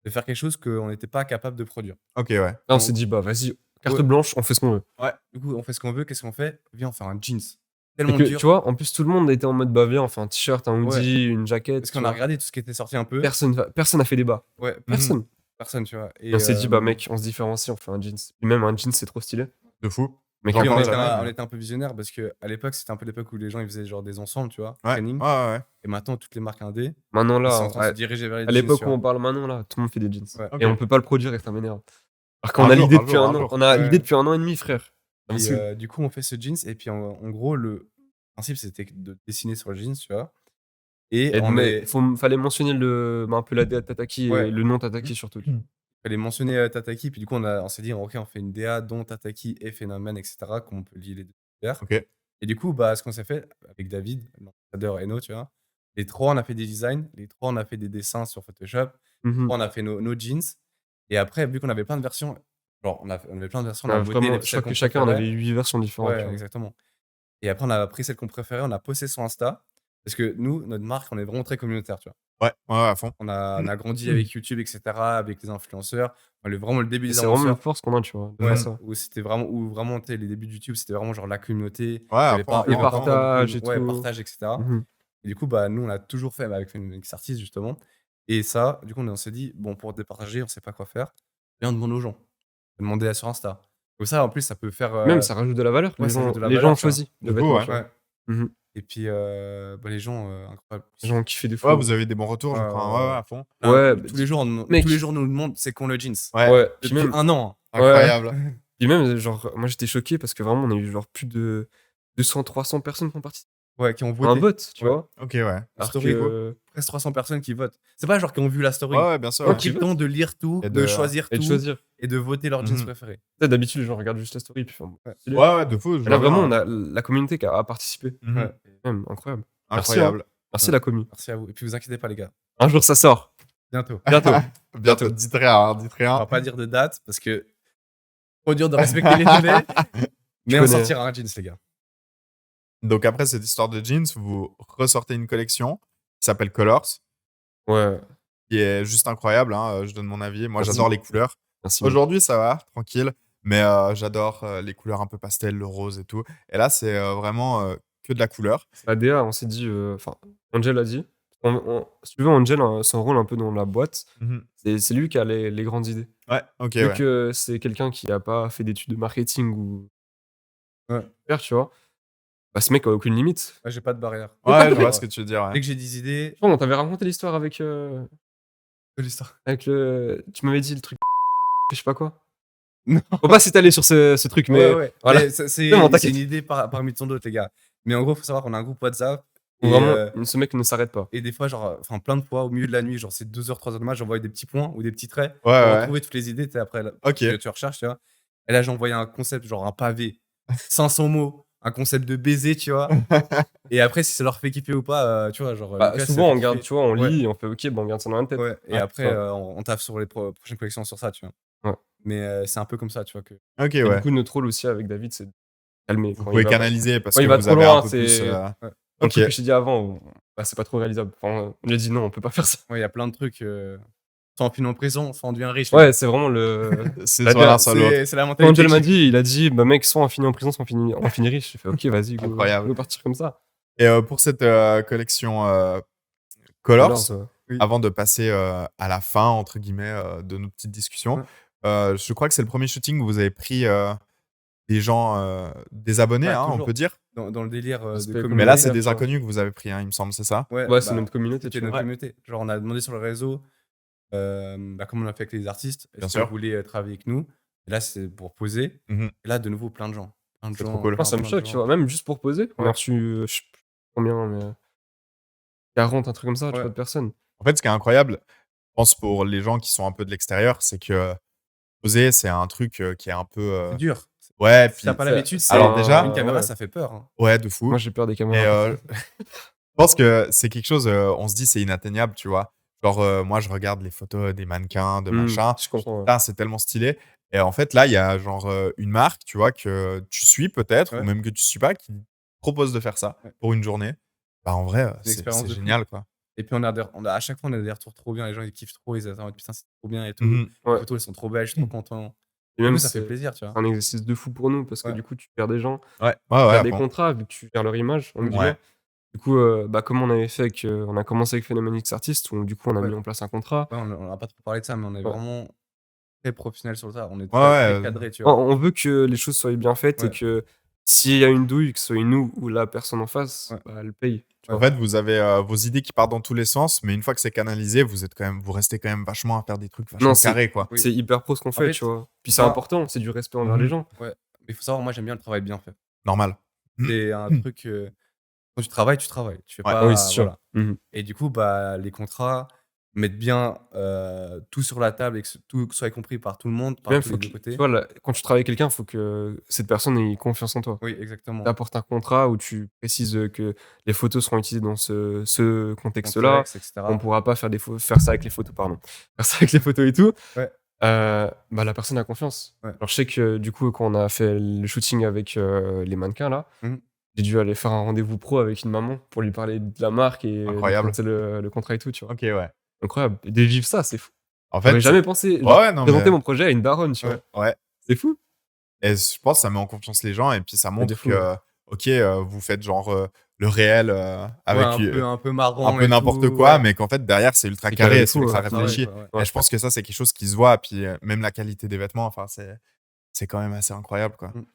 de faire quelque chose qu'on n'était pas capable de produire. Ok, ouais. Là, on s'est dit, bah, vas-y, carte Ouais. blanche, on fait ce qu'on veut. Ouais. Du coup, on fait ce qu'on veut. Qu'est-ce qu'on fait? Viens, on fait un jeans. Et Tellement que, dur. tu vois, en plus, tout le monde était en mode bah, viens, on fait un t-shirt, un hoodie, Ouais. une jaquette. Parce tu qu'on a vois. regardé tout ce qui était sorti un peu. Personne a fait débat. Ouais, Personne. personne, tu vois. Et on s'est dit, bah, mec, on se différencie, on fait un jeans. Et même un jeans, c'est trop stylé. De fou. Mais J'en Puis on parle était, jamais, on mais- était un peu visionnaire parce qu'à l'époque, c'était un peu l'époque où les gens ils faisaient genre des ensembles, tu vois, Ouais, training. ouais. Et maintenant, toutes les marques indé, maintenant, ils sont là, en train de se diriger vers les à jeans, l'époque tu où vois. on parle maintenant, là, tout le monde fait des jeans. Ouais. Ok. Et on peut pas le produire et ça m'énerve. Alors qu'on Un a jour, l'idée un depuis jour, un un an. jour. On a Ouais. l'idée depuis 1 an et demi, frère. Ça me Et saoule. du coup, on fait ce jeans. Et puis, en gros, le principe, c'était de dessiner sur le jeans, tu vois. Et Et on mais est. fallait mentionner un peu la DA de Tataki Ouais. et le nom Tataki surtout. fallait mentionner Tataki. Puis du coup, on s'est dit, ok, on fait une DA dont Tataki et Phénomène, etc. Qu'on peut lier les deux univers. Ok. Et du coup, bah, ce qu'on s'est fait avec David, l'ambassadeur Eno, tu vois, les trois, on a fait des designs, les trois, on a fait des dessins sur Photoshop, Mhm. on a fait nos jeans. Et après, vu qu'on avait plein de versions, genre, on avait plein de versions, on Ah, a voté vraiment, celles je crois qu'on que chacun on préférait. avait 8 versions différentes. tu Ouais, vois. exactement. Et après, on a pris celle qu'on préférait, on a posté sur Insta. Parce que nous, notre marque, on est vraiment très communautaire, tu vois. Ouais, à fond. On a grandi avec YouTube, etc., avec les influenceurs. Vraiment le début Et des c'est vraiment une annonceurs. force qu'on a, tu vois, de Ouais, faire ça. où vraiment, tu sais, les débuts de YouTube, c'était vraiment genre la communauté. Ouais, à fond, à Il y Les avait fond, à pas fond. encore beaucoup partages de et ouais, tout. partage, etc. Mhm. Et du coup, bah, nous, on a toujours fait avec Phoenix Artist, justement. Et ça, du coup, on s'est dit, bon, pour départager, on sait pas quoi faire. Viens, on demande aux gens. Demander sur Insta. Comme ça, en plus, ça peut faire. Même ça rajoute de la valeur. Ouais, ça ajoute de la Les gens valeur, ont tu vois. choisi le Du coup, vêtement, ouais. tu vois. Ouais. Mhm. Et puis, bah, les gens, incroyable. Les gens ont kiffé de fou. Ouais, vous avez des bons retours, je Ouais, crois. ouais, Ouais, ouais. à fond. Ouais, Tous les jours, mec. tous les jours, nous demandent c'est qu'on le jeans. Ouais, Ouais, puis Depuis même, 1 an. incroyable. puis même, genre, moi j'étais choqué parce que vraiment, on a eu genre plus de 200-300 personnes qui ont participé Ouais, qui ont à un voté. vote, tu Ouais. vois. Ok, ouais. La Alors story, que. presque 300 personnes qui votent. C'est pas genre qui ont vu la story. Ouais, bien sûr. Ils ont Ouais. pris le temps de lire tout, Et de de- choisir Et de tout choisir. et de voter leur jeans Mhm. préféré. Tu sais, d'habitude, les gens regardent juste la story, puis enfin, Ouais. stylé. Ouais, de fou. je Et là, vois vraiment, bien, on a la communauté qui a participé. Mhm. Ouais. Même, incroyable. Merci, Incroyable. Merci Ouais. la commu. Merci à vous. Et puis vous inquiétez pas, les gars. Un jour, ça sort. Bientôt. Bientôt. Bientôt. Dites rien, hein, dites On rien. va pas dire de date parce que trop dur de respecter les délais. Mais on connais. sortira un jeans, les gars. Donc après cette histoire de jeans, vous ressortez une collection qui s'appelle Colors, Ouais. qui est juste incroyable. Hein, je donne mon avis. Moi, Merci. j'adore les couleurs. Merci. Aujourd'hui, ça va, tranquille. Mais j'adore les couleurs un peu pastel, le rose et tout. Et là, c'est vraiment que de la couleur. La DA, on s'est dit. Enfin, Angel a dit. Si tu veux, Angel, son rôle un peu dans la boîte, Mhm. c'est lui qui a les grandes idées. Ouais, ok, Vu ouais. que c'est quelqu'un qui n'a pas fait d'études de marketing ou. Ouais. Faire, tu vois. Bah, ce mec a aucune limite. Ouais, j'ai pas de barrière. Ouais, je vois ce que tu veux dire. Dès Ouais. que j'ai des idées. Je crois qu'on t'avait raconté l'histoire avec. De l'histoire. Avec le. Tu m'avais dit le truc. Je sais pas quoi. Non. Faut pas s'étaler sur ce truc, mais. Ouais. Voilà. Mais c'est Non, c'est t'inquiète. une idée parmi tant d'autres, les gars. Mais en gros, faut savoir qu'on a un groupe WhatsApp. Où Et, vraiment, ce mec ne s'arrête pas. et des fois, genre, enfin, plein de fois, au milieu de la nuit, genre, c'est 2h, 3h de match, j'envoie des petits points ou des petits traits pour Ouais. retrouver toutes les idées. Tu sais, après, Ok. tu recherches, tu vois. Et là, j'ai envoyé un concept, genre un pavé, 500 mots, un concept de baiser, tu vois. Et après, si ça leur fait kiffer ou pas, tu vois, genre. Bah, Lucas, souvent, ça on fait garde, kiffer. tu vois, on Ouais. lit, et on fait ok, bon, on garde ça dans la tête. Ouais. Et Ouais, après, ouais. on taffe sur les prochaines collections sur ça, tu vois. Ouais. Mais c'est un peu comme ça, tu vois. Ok, Et ouais. du coup, notre rôle aussi avec David, c'est de calmer. Vous quand pouvez il va canaliser parce quand que il va vous trop avez loin, un peu plus. c'est. Ouais. Le Ok. truc que je t'ai dit avant, bah, c'est pas trop réalisable. Enfin, on lui a dit non, on peut pas faire ça. Ouais, il y a plein de trucs. Soit on finit en prison, soit on devient riche. Ouais, c'est vraiment le. C'est La soit l'un, DA, soit l'autre. C'est la Quand mentalité. Angel m'a dit, il a dit, bah mec, soit on finit en prison, soit on finit riche. J'ai fait ok, vas-y, go. Incroyable. Go partir comme ça. Et pour cette collection Colors, Alors, Oui. avant de passer à la fin, entre guillemets, de nos petites discussions, je crois que c'est le premier shooting où vous avez pris des gens, des abonnés, Ouais, hein, on toujours. peut dire. Dans le délire Respect de communauté. Mais là, c'est communautaire, des tu vois. inconnus que vous avez pris, hein, il me semble, c'est ça? Ouais, Ouais, c'est notre communauté, c'était tu notre vois. communauté. Genre, on a demandé sur le réseau, comme on a fait avec les artistes, Bien est-ce que sûr. vous voulez travailler avec nous. Et là, c'est pour poser. Mhm. Et là, de nouveau, plein de gens. Plein de C'est gens. trop cool. Moi, ça me plein de choque, tu gens. vois. Même juste pour poser, on a Ouais. reçu, je sais plus combien, mais 40, un truc comme ça, tu Ouais. vois, de personnes. En fait, ce qui est incroyable, je pense pour les gens qui sont un peu de l'extérieur, c'est que poser, c'est un truc qui est un peu. C'est dur. Ouais, Si puis. t'as pas l'habitude, Alors déjà- une caméra, ouais. ça fait peur. Hein. Ouais, de fou. Moi, j'ai peur des Et caméras. je pense que c'est quelque chose, on se dit, c'est inatteignable, tu vois. Genre, moi, je regarde les photos des mannequins, de machin. Je comprends. Ouais. Putain, c'est tellement stylé. Et en fait, là, il y a genre une marque, tu vois, que tu suis peut-être, Ouais. ou même que tu suis pas, qui propose de faire ça Ouais. pour une journée. Bah, en vrai, c'est expérience de fou. génial, quoi. Et puis, à chaque fois, on a des retours trop bien. Les gens, ils kiffent trop. Ils attendent, putain, c'est trop bien et tout. Mhm. Les Ouais. photos, elles sont trop belles. Je suis trop content. Et Du même, coup, ça fait c'est plaisir, tu vois. un exercice de fou pour nous parce que Ouais. du coup, tu perds des gens, Ouais, tu ouais, perds à des fond. contrats vu que tu perds leur image, on Ouais. dirait. Du coup, bah, comme on avait fait avec, on a commencé avec Phénomène X Artist, où du coup, on a Ouais. mis en place un contrat. Ouais, on n'a pas trop parlé de ça, mais on est Ouais. vraiment très professionnel sur ça. On est Ouais, très cadré, tu vois. On veut que les choses soient bien faites Ouais. et que s'il y a une douille, que ce soit nous ou la personne en face, Ouais. bah, elle paye. En fait, vous avez vos idées qui partent dans tous les sens, mais une fois que c'est canalisé, vous restez quand même vachement à faire des trucs vachement Non, c'est- carrés, quoi. Oui. C'est hyper pro ce qu'on fait, fait, tu vois. Puis c'est moi- important, c'est du respect envers Mhm. les gens. Ouais. Mais il faut savoir, moi, j'aime bien le travail bien fait. Normal. C'est un truc. Quand tu travailles, tu travailles. Tu fais Ouais. pas. Oui, c'est sûr. Voilà. Mhm. Et du coup, bah, les contrats, mettre bien tout sur la table et que tout soit compris par tout le monde, par Même, tous faut les deux que, côtés. tu vois, quand tu travailles avec quelqu'un, il faut que cette personne ait confiance en toi. Oui, exactement. Tu apportes un contrat où tu précises que les photos seront utilisées dans ce contexte-là. Contexte, etc. On pourra pas faire ça avec les photos, pardon. Faire ça avec les photos et tout. Ouais. Bah, la personne a confiance. Ouais. Alors, je sais que du coup, quand on a fait le shooting avec les mannequins là, Mhm. j'ai dû aller faire un rendez-vous pro avec une maman pour lui parler de la marque et Incroyable. présenter le contrat et tout, tu vois. Ok, ouais. Incroyable. Et de vivre ça, c'est fou. En J'aurais fait, jamais pensé ouais, non, présenter mais mon projet à une daronne, tu vois. ouais. C'est fou. Et je pense que ça met en confiance les gens et puis ça de montre fou, que, ok, vous faites genre le réel avec un peu marrant. un peu et n'importe tout, quoi, ouais. mais qu'en fait, derrière, c'est ultra C'est carré, carré de c'est fou, ultra ouais. réfléchi. Ouais. Ouais. Et je pense que ça, c'est quelque chose qui se voit. Puis même la qualité des vêtements, enfin, c'est quand même assez incroyable, quoi. Mm.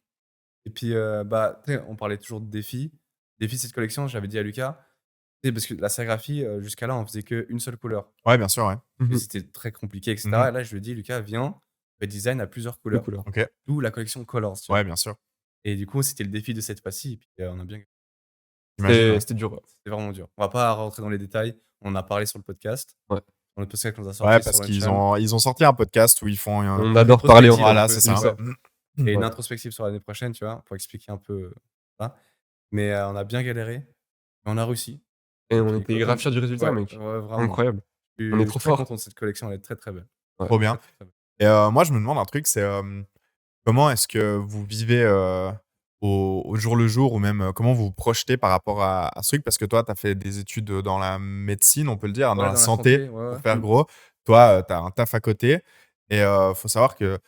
Et puis, bah, tu sais, on parlait toujours de défis. Défis de cette collection, j'avais dit à Lucas, tu sais, parce que la sérigraphie, jusqu'à là, on faisait qu'une seule couleur. Ouais, bien sûr, ouais. Mhm. C'était très compliqué, etc. Mhm. Et là, je lui ai dit, Lucas, viens, on fait design à plusieurs Deux couleurs. couleurs. Ok. D'où la collection Colors. Tu vois. Ouais, bien sûr. Et du coup, c'était le défi de cette fois-ci. Et puis, on a bien. J'imagine, ouais. C'était dur. Ouais. C'était vraiment dur. On va pas rentrer dans les détails. On en a parlé sur le podcast. Ouais. Dans le podcast qu'on a sorti Ouais, sur parce le qu'ils channel. ont sorti un podcast où ils font On adore parler en Rétrospective, Voilà, un peu, c'est ça. ouais. Et une Ouais. introspective sur l'année prochaine, tu vois, pour expliquer un peu ça. Mais on a bien galéré. Mais on a réussi. Et on puis, était content. grave fiers du résultat, Ouais, mec. ouais, vraiment. Incroyable. Je On est suis trop très fort. content de cette collection. Elle est très, très belle. Ouais. Trop bien. Très, très belle. Et moi, je me demande un truc, c'est comment est-ce que vous vivez au jour le jour ou même comment vous vous projetez par rapport à ce truc? Parce que toi, tu as fait des études dans la médecine, on peut le dire, dans Ouais, la santé, ouais, ouais. pour faire gros. Toi, tu as un taf à côté. Et faut savoir que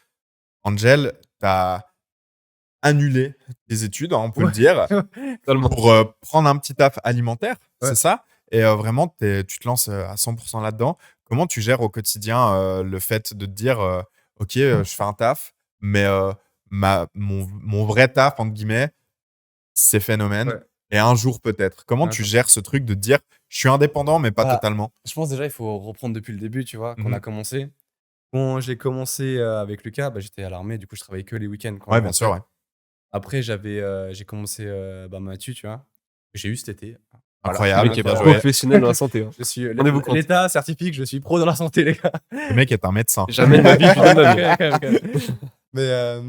Angel, tu as annulé tes études, hein, on peut le dire, Totalement. pour prendre un petit taf alimentaire, Ouais. c'est ça? Et vraiment, tu te lances à 100% là-dedans. Comment tu gères au quotidien le fait de te dire, ok, je fais un taf, mais mon vrai taf, entre guillemets, c'est Phénomène. Ouais. Et un jour peut-être. Comment tu Attends. gères ce truc de te dire, je suis indépendant, mais pas Bah, totalement? Je pense déjà, il faut reprendre depuis le début, tu vois, qu'on a Mhm. commencé. Quand j'ai commencé avec Lucas, bah, j'étais à l'armée, du coup, je travaillais que les week-ends quand Ouais, je bien rentrais. sûr, ouais. Après, j'ai commencé ma tu vois. J'ai eu cet été. Voilà. Incroyable, Le mec est bien Incroyable. joué. professionnel dans la santé. Hein. Je suis Rendez-vous compte. l'État certifie que je suis pro dans la santé, les gars. Le mec est un médecin. Jamais de ma vie, je lui donne ma vie. Mais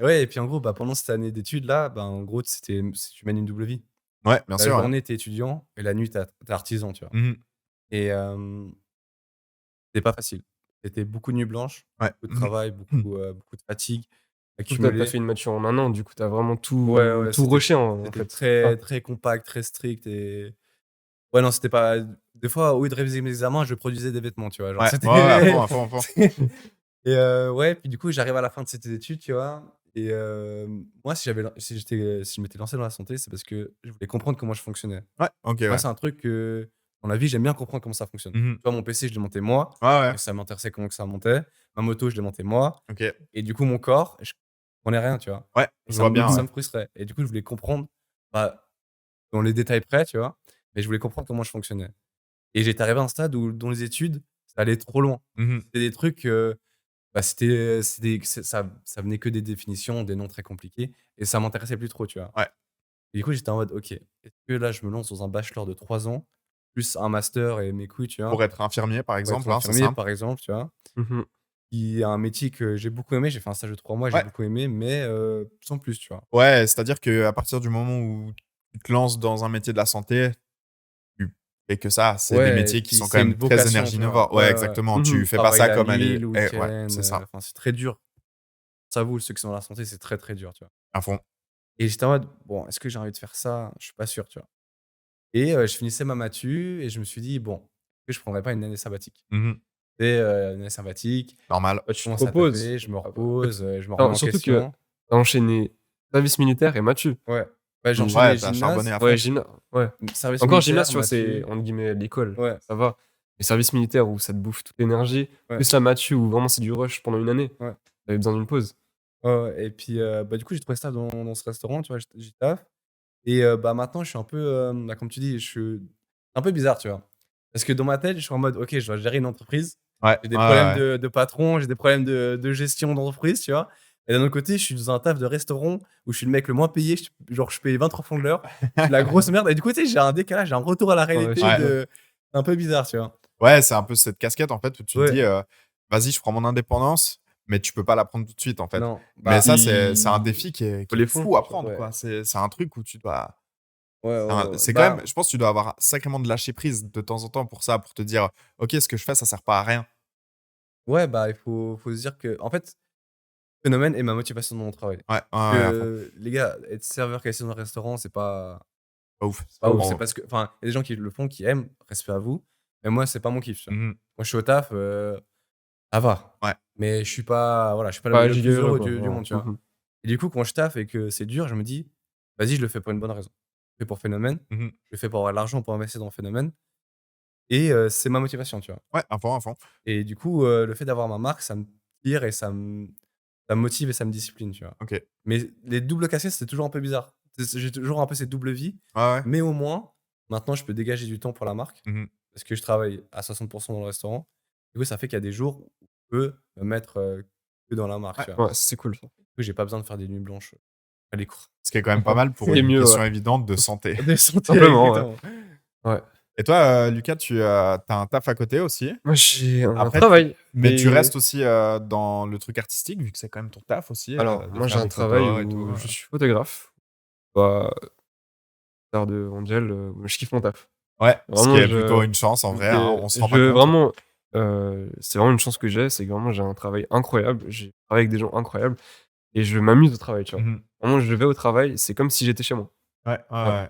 ouais, et puis en gros, bah, pendant cette année d'études là, bah, en gros, tu mènes une double vie. Ouais, bien La sûr. ouais. journée, t'es étudiant et la nuit, t'es artisan, tu vois. Mhm. Et c'était pas facile. C'était beaucoup de nuits blanches, Ouais. beaucoup de travail, beaucoup de fatigue Surtout que t'as accumulée. fait une mature en un an, du coup, t'as vraiment tout, Ouais, tout rushé en C'était fait. très, très compact, très strict et ouais, non, c'était pas. Des fois, au lieu de réviser mes examens, je produisais des vêtements, tu vois. Genre, Ouais, c'était. ouais, à fond, à fond. Et ouais, puis du coup, j'arrive à la fin de cette étude, tu vois. Et moi, si je m'étais lancé dans la santé, c'est parce que je voulais comprendre comment je fonctionnais. Ouais, ok, Moi, ouais. c'est un truc que, dans la vie, j'aime bien comprendre comment ça fonctionne. Mhm. Tu vois, mon PC, je l'ai monté moi. Ouais, ouais. Et ça m'intéressait comment que ça montait. Ma moto, je l'ai montée moi. Ok. Et du coup, mon corps, je comprenais rien, tu vois. Ouais, Et je vois bien. ça ouais. me frustrait. Et du coup, je voulais comprendre, bah, dans les détails près, tu vois. Mais je voulais comprendre comment je fonctionnais. Et j'étais arrivé à un stade où, dans les études, ça allait trop loin. Mhm. C'était des trucs, bah, ça venait que des définitions, des noms très compliqués. Et ça m'intéressait plus trop, tu vois. Ouais. Et du coup, j'étais en mode, ok, est-ce que là, je me lance dans un bachelor de 3 ans, plus un master et mes couilles, tu vois. Pour être infirmier, par Pour être exemple, hein, c'est infirmier, ça? par exemple, tu vois. Mhm. Qui est un métier que j'ai beaucoup aimé. J'ai fait un stage de 3 mois, j'ai Ouais. beaucoup aimé, mais sans plus, tu vois. Ouais, c'est-à-dire qu'à partir du moment où tu te lances dans un métier de la santé, tu fais que ça. C'est des Ouais, métiers et qui puis sont c'est quand une même très vocation, tu vois. énergivores. Ouais, exactement. Mhm. Tu fais pas Travailler ça la comme nuit, aller. le Ouais, week-end, c'est ça. enfin, c'est très dur. Ça vous, ceux qui sont dans la santé, c'est très, très dur, tu vois. À fond. Et j'étais en mode, bon, est-ce que j'ai envie de faire ça? Je suis pas sûr, tu vois. Et je finissais ma matu et je me suis dit, bon, est-ce que je prendrais pas une année sabbatique? Mhm. Et une année sabbatique, Normal. Bah, je tu te commence à reposes. taper, je me Ah bah, repose, je me non, remets en surtout que question. t'as enchaîné service militaire et Mathieu. Ouais. Ouais, j'ai Ouais, enchaîné t'as gymnase, charbonné à fond. Ouais, gymnase. Ouais. service Encore militaire, gymnase, tu vois, c'est matu. entre guillemets l'école. Ouais, Ça va. Mais service militaire où ça te bouffe toute l'énergie. Ouais. Plus la Mathieu où vraiment c'est du rush pendant une année. Ouais. T'avais besoin d'une pause. ouais. Et puis, bah, du coup, j'ai trouvé ça dans ce restaurant, tu vois, j'y taffe. Et bah, maintenant, je suis un peu, bah, comme tu dis, c'est un peu bizarre, tu vois. Parce que dans ma tête, je suis en mode, ok, je dois gérer une entreprise. Ouais. J'ai des ouais, problèmes ouais. de patron, j'ai des problèmes de gestion d'entreprise, tu vois. Et d'un autre côté, je suis dans un taf de restaurant où je suis le mec le moins payé, genre je paye 23 francs de l'heure. Je suis la grosse merde. Et du coup, tu sais, j'ai un décalage, j'ai un retour à la réalité. Ouais. C'est un peu bizarre, tu vois. Ouais, c'est un peu cette casquette, en fait, où tu te Ouais. dis, vas-y, je prends mon indépendance, mais tu peux pas la prendre tout de suite, en fait. Non, Mais bah, ça, c'est un Il défi qui faut est les fonds. fou à prendre, ouais. quoi. C'est un truc où tu dois. Ouais, ouais, ouais, ouais. C'est quand même, Bah, je pense que tu dois avoir sacrément de lâcher prise de temps en temps pour ça, pour te dire, ok, ce que je fais, ça sert pas à rien. ouais, bah, il faut se dire que en fait, phénomène est ma motivation dans mon travail. Ouais, ouais, ouais, à fond. Les gars, être serveur caissier dans un restaurant, c'est pas Pas ouf. c'est pas ouf. C'est Oh. parce que enfin, il y a des gens qui le font, qui aiment, respect à vous, mais moi, c'est pas mon kiff, tu vois? Mhm. Moi, je suis au taf, ça va, Ouais. mais je suis pas voilà, je suis pas Pas le giga plus heureux, heureux quoi. du Ouais. monde, tu vois? Et du coup, quand je taffe et que c'est dur, je me dis: «Vas-y, je le fais pour une bonne raison. Je le fais pour Phénomène, Mhm. je le fais pour avoir l'argent pour investir dans Phénomène et c'est ma motivation», tu vois? Ouais, à fond, à fond. Et du coup, le fait d'avoir ma marque, ça me tire et ça me motive et ça me discipline, tu vois? Ok. Ouais, Mais les doubles casquettes, c'est toujours un peu bizarre. J'ai toujours un peu cette double vie, ouais. mais au moins, maintenant, je peux dégager du temps pour la marque Mhm. parce que je travaille à 60 dans le restaurant. Du coup, ça fait qu'il y a des jours où je peux me mettre, que dans la marque, Ouais. tu vois? Ouais, c'est cool. Du coup, j'ai pas besoin de faire des nuits blanches, à les cours. Ce qui est quand même pas mal pour C'est une mieux, question ouais. évidente de santé. De santé, Simplement, ouais. exactement. Ouais. Et toi, Lucas, tu as un taf à côté aussi. Moi, j'ai un Après, travail, mais tu mais restes aussi dans le truc artistique, vu que c'est quand même ton taf aussi, alors, de moi, j'ai faire un des travail photos et où tout. je suis photographe. Bah, star de Angel, je kiffe mon taf. Ouais, ce qui Vraiment, est plutôt une chance en vrai, hein, on se rend pas compte. vraiment, c'est vraiment une chance que j'ai, c'est que vraiment j'ai un travail incroyable. J'ai travaillé avec des gens incroyables et je m'amuse au travail, tu vois? Mhm. Vraiment, je vais au travail, c'est comme si j'étais chez moi. Ouais, ouais, Ouais. ouais.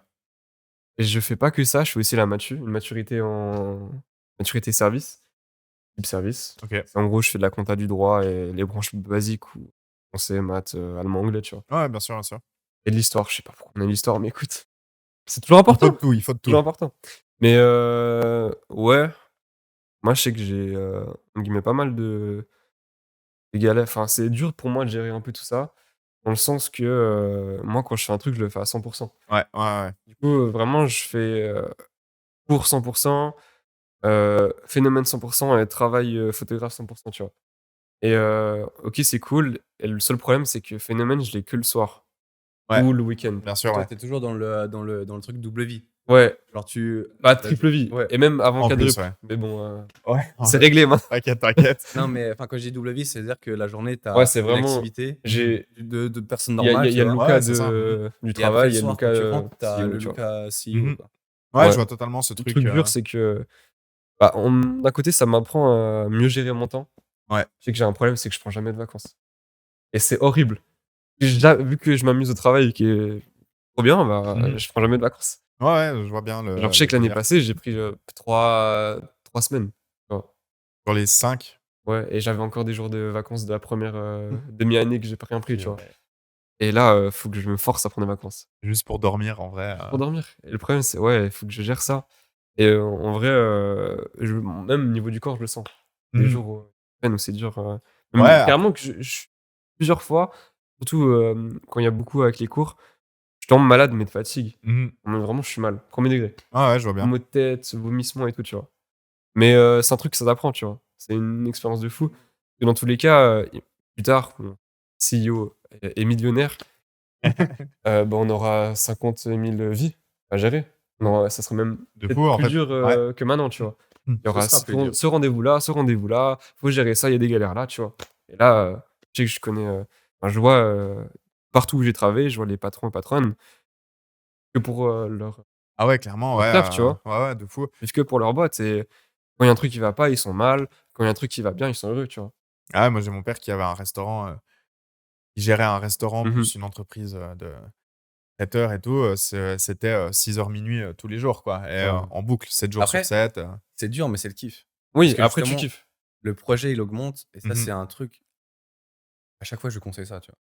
Et je fais pas que ça, je fais aussi une maturité service, type service. Ok. C'est en gros, je fais de la compta, du droit et les branches basiques ou français, maths, allemand, anglais, tu vois? Ouais, bien sûr, bien sûr. Et de l'histoire, je sais pas pourquoi on a l'histoire, mais écoute, c'est toujours Il faut de important, tout, il faut de toujours tout. important. Mais ouais, moi je sais que j'ai, entre guillemets, pas mal de galères. Enfin, c'est dur pour moi de gérer un peu tout ça, dans le sens que, moi quand je fais un truc, je le fais à 100. Ouais, ouais, ouais. Du coup, vraiment je fais, cours 100, phénomène 100 et travail, photographe 100, tu vois? Et OK, c'est cool et le seul problème, c'est que phénomène, je l'ai que le soir Ouais, ou le week-end. bien Et sûr, toi, ouais. tu es toujours dans le truc double vie. Ouais, Genre tu bah, vas triple vie ouais. et même avant En plus, quadruple. ouais. Mais bon, Ouais, c'est réglé maintenant. t'inquiète, t'inquiète. Non, mais enfin, quand je dis double vie, c'est-à-dire que la journée, tu Ouais, as c'est une vraiment activité j'ai de personne il y a il y normale, a il tu y a le vois? Lucas Ouais, c'est ça. Mhm. du Et après travail, le il y a le soir, quand Lucas, tu rentres, tu as CEO, le tu vois? Lucas CEO, Mhm. quoi. Ouais, Ouais. je vois totalement ce Le truc. truc dur, c'est que, bah, d'un côté, ça m'apprend à mieux gérer mon temps. Ouais. Je sais que j'ai un problème, c'est que je prends jamais de vacances et c'est horrible. Vu que je m'amuse au travail qui est trop bien, bah, Mhm. je prends jamais de vacances. Ouais, ouais, je vois bien Genre, je sais le que l'année délire. passée, j'ai pris, 3 semaines, tu vois? Sur les 5. Ouais et j'avais encore des jours de vacances de la première demi-année que j'ai pas rien pris, tu vois? Ouais. Et là, faut que je me force à prendre des vacances. Juste pour dormir, en vrai. Pour dormir et le problème, c'est ouais, il faut que je gère ça et en vrai, même au niveau du corps, je le sens. Des Mhm. jours où c'est dur, Ouais, même après. carrément que je plusieurs fois, surtout, quand il y a beaucoup avec les cours, je tombe malade, mais de fatigue. Mhm. Mais vraiment, je suis mal, 1er degré. Ouais, ouais, je vois bien. Maux de tête, vomissements et tout, tu vois? Mais c'est un truc que ça s'apprend, tu vois? C'est une expérience de fou et dans tous les cas, plus tard, mon CEO est millionnaire, bah, on aura 50 000 vies à gérer. Non, ça serait même De peut-être fou, en plus fait. dur, Ouais. que maintenant, tu vois? Mhm. Il y Ce aura sera plus dur. ce rendez-vous-là, ce rendez-vous-là, faut gérer ça, il y a des galères là, tu vois? Et là, je sais que je connais, enfin, je vois, partout où j'ai travaillé, je vois les patrons et patronnes que pour, Ah ouais, clairement, leur ouais, taf, tu vois? ouais, ouais, de fou. Vivent que pour leur boîte et quand il y a un truc qui va pas, ils sont mal, quand il y a un truc qui va bien, ils sont heureux, tu vois? Ah ouais, moi, j'ai mon père qui avait un restaurant, qui gérait un restaurant Mmh mh. plus une entreprise, de traiteurs et tout, c'était, 6h minuit, tous les jours, quoi et Ouais. en boucle, 7 jours sur Après, 7. c'est dur, mais c'est le kiff. Parce Oui, que après tu justement, kiffes. le projet, il augmente et ça, Mmh. c'est un truc à chaque fois, je conseille ça, tu vois?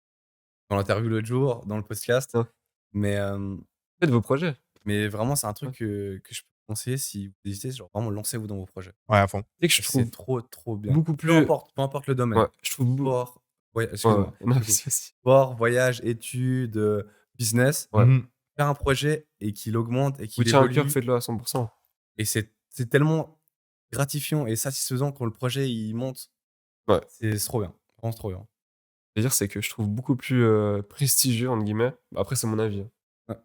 Dans l'interview l'autre jour, dans le podcast, Ouais. mais Faites vos projets. mais vraiment, c'est un truc Ouais. que je peux conseiller si vous hésitez, genre vraiment lancez-vous dans vos projets. Ouais, à fond. Tu sais que je C'est trouve trop, trop bien. beaucoup plus Peu importe le domaine. ouais, je trouve Sport, ouais, ouais. excuse-moi, Non, je te coupe. vas-y, vas-y. Sport, voyage, études, business, Ouais. Mmh. faire un projet et qu'il augmente et Vous qu'il tient à cœur, évolue faites-le à 100. et c'est tellement gratifiant et satisfaisant quand le projet, il monte. Ouais. C'est trop bien, vraiment c'est trop bien. C'est-à-dire, c'est que je trouve beaucoup plus, «prestigieux» entre guillemets, bah, après c'est mon avis, hein, Ouais.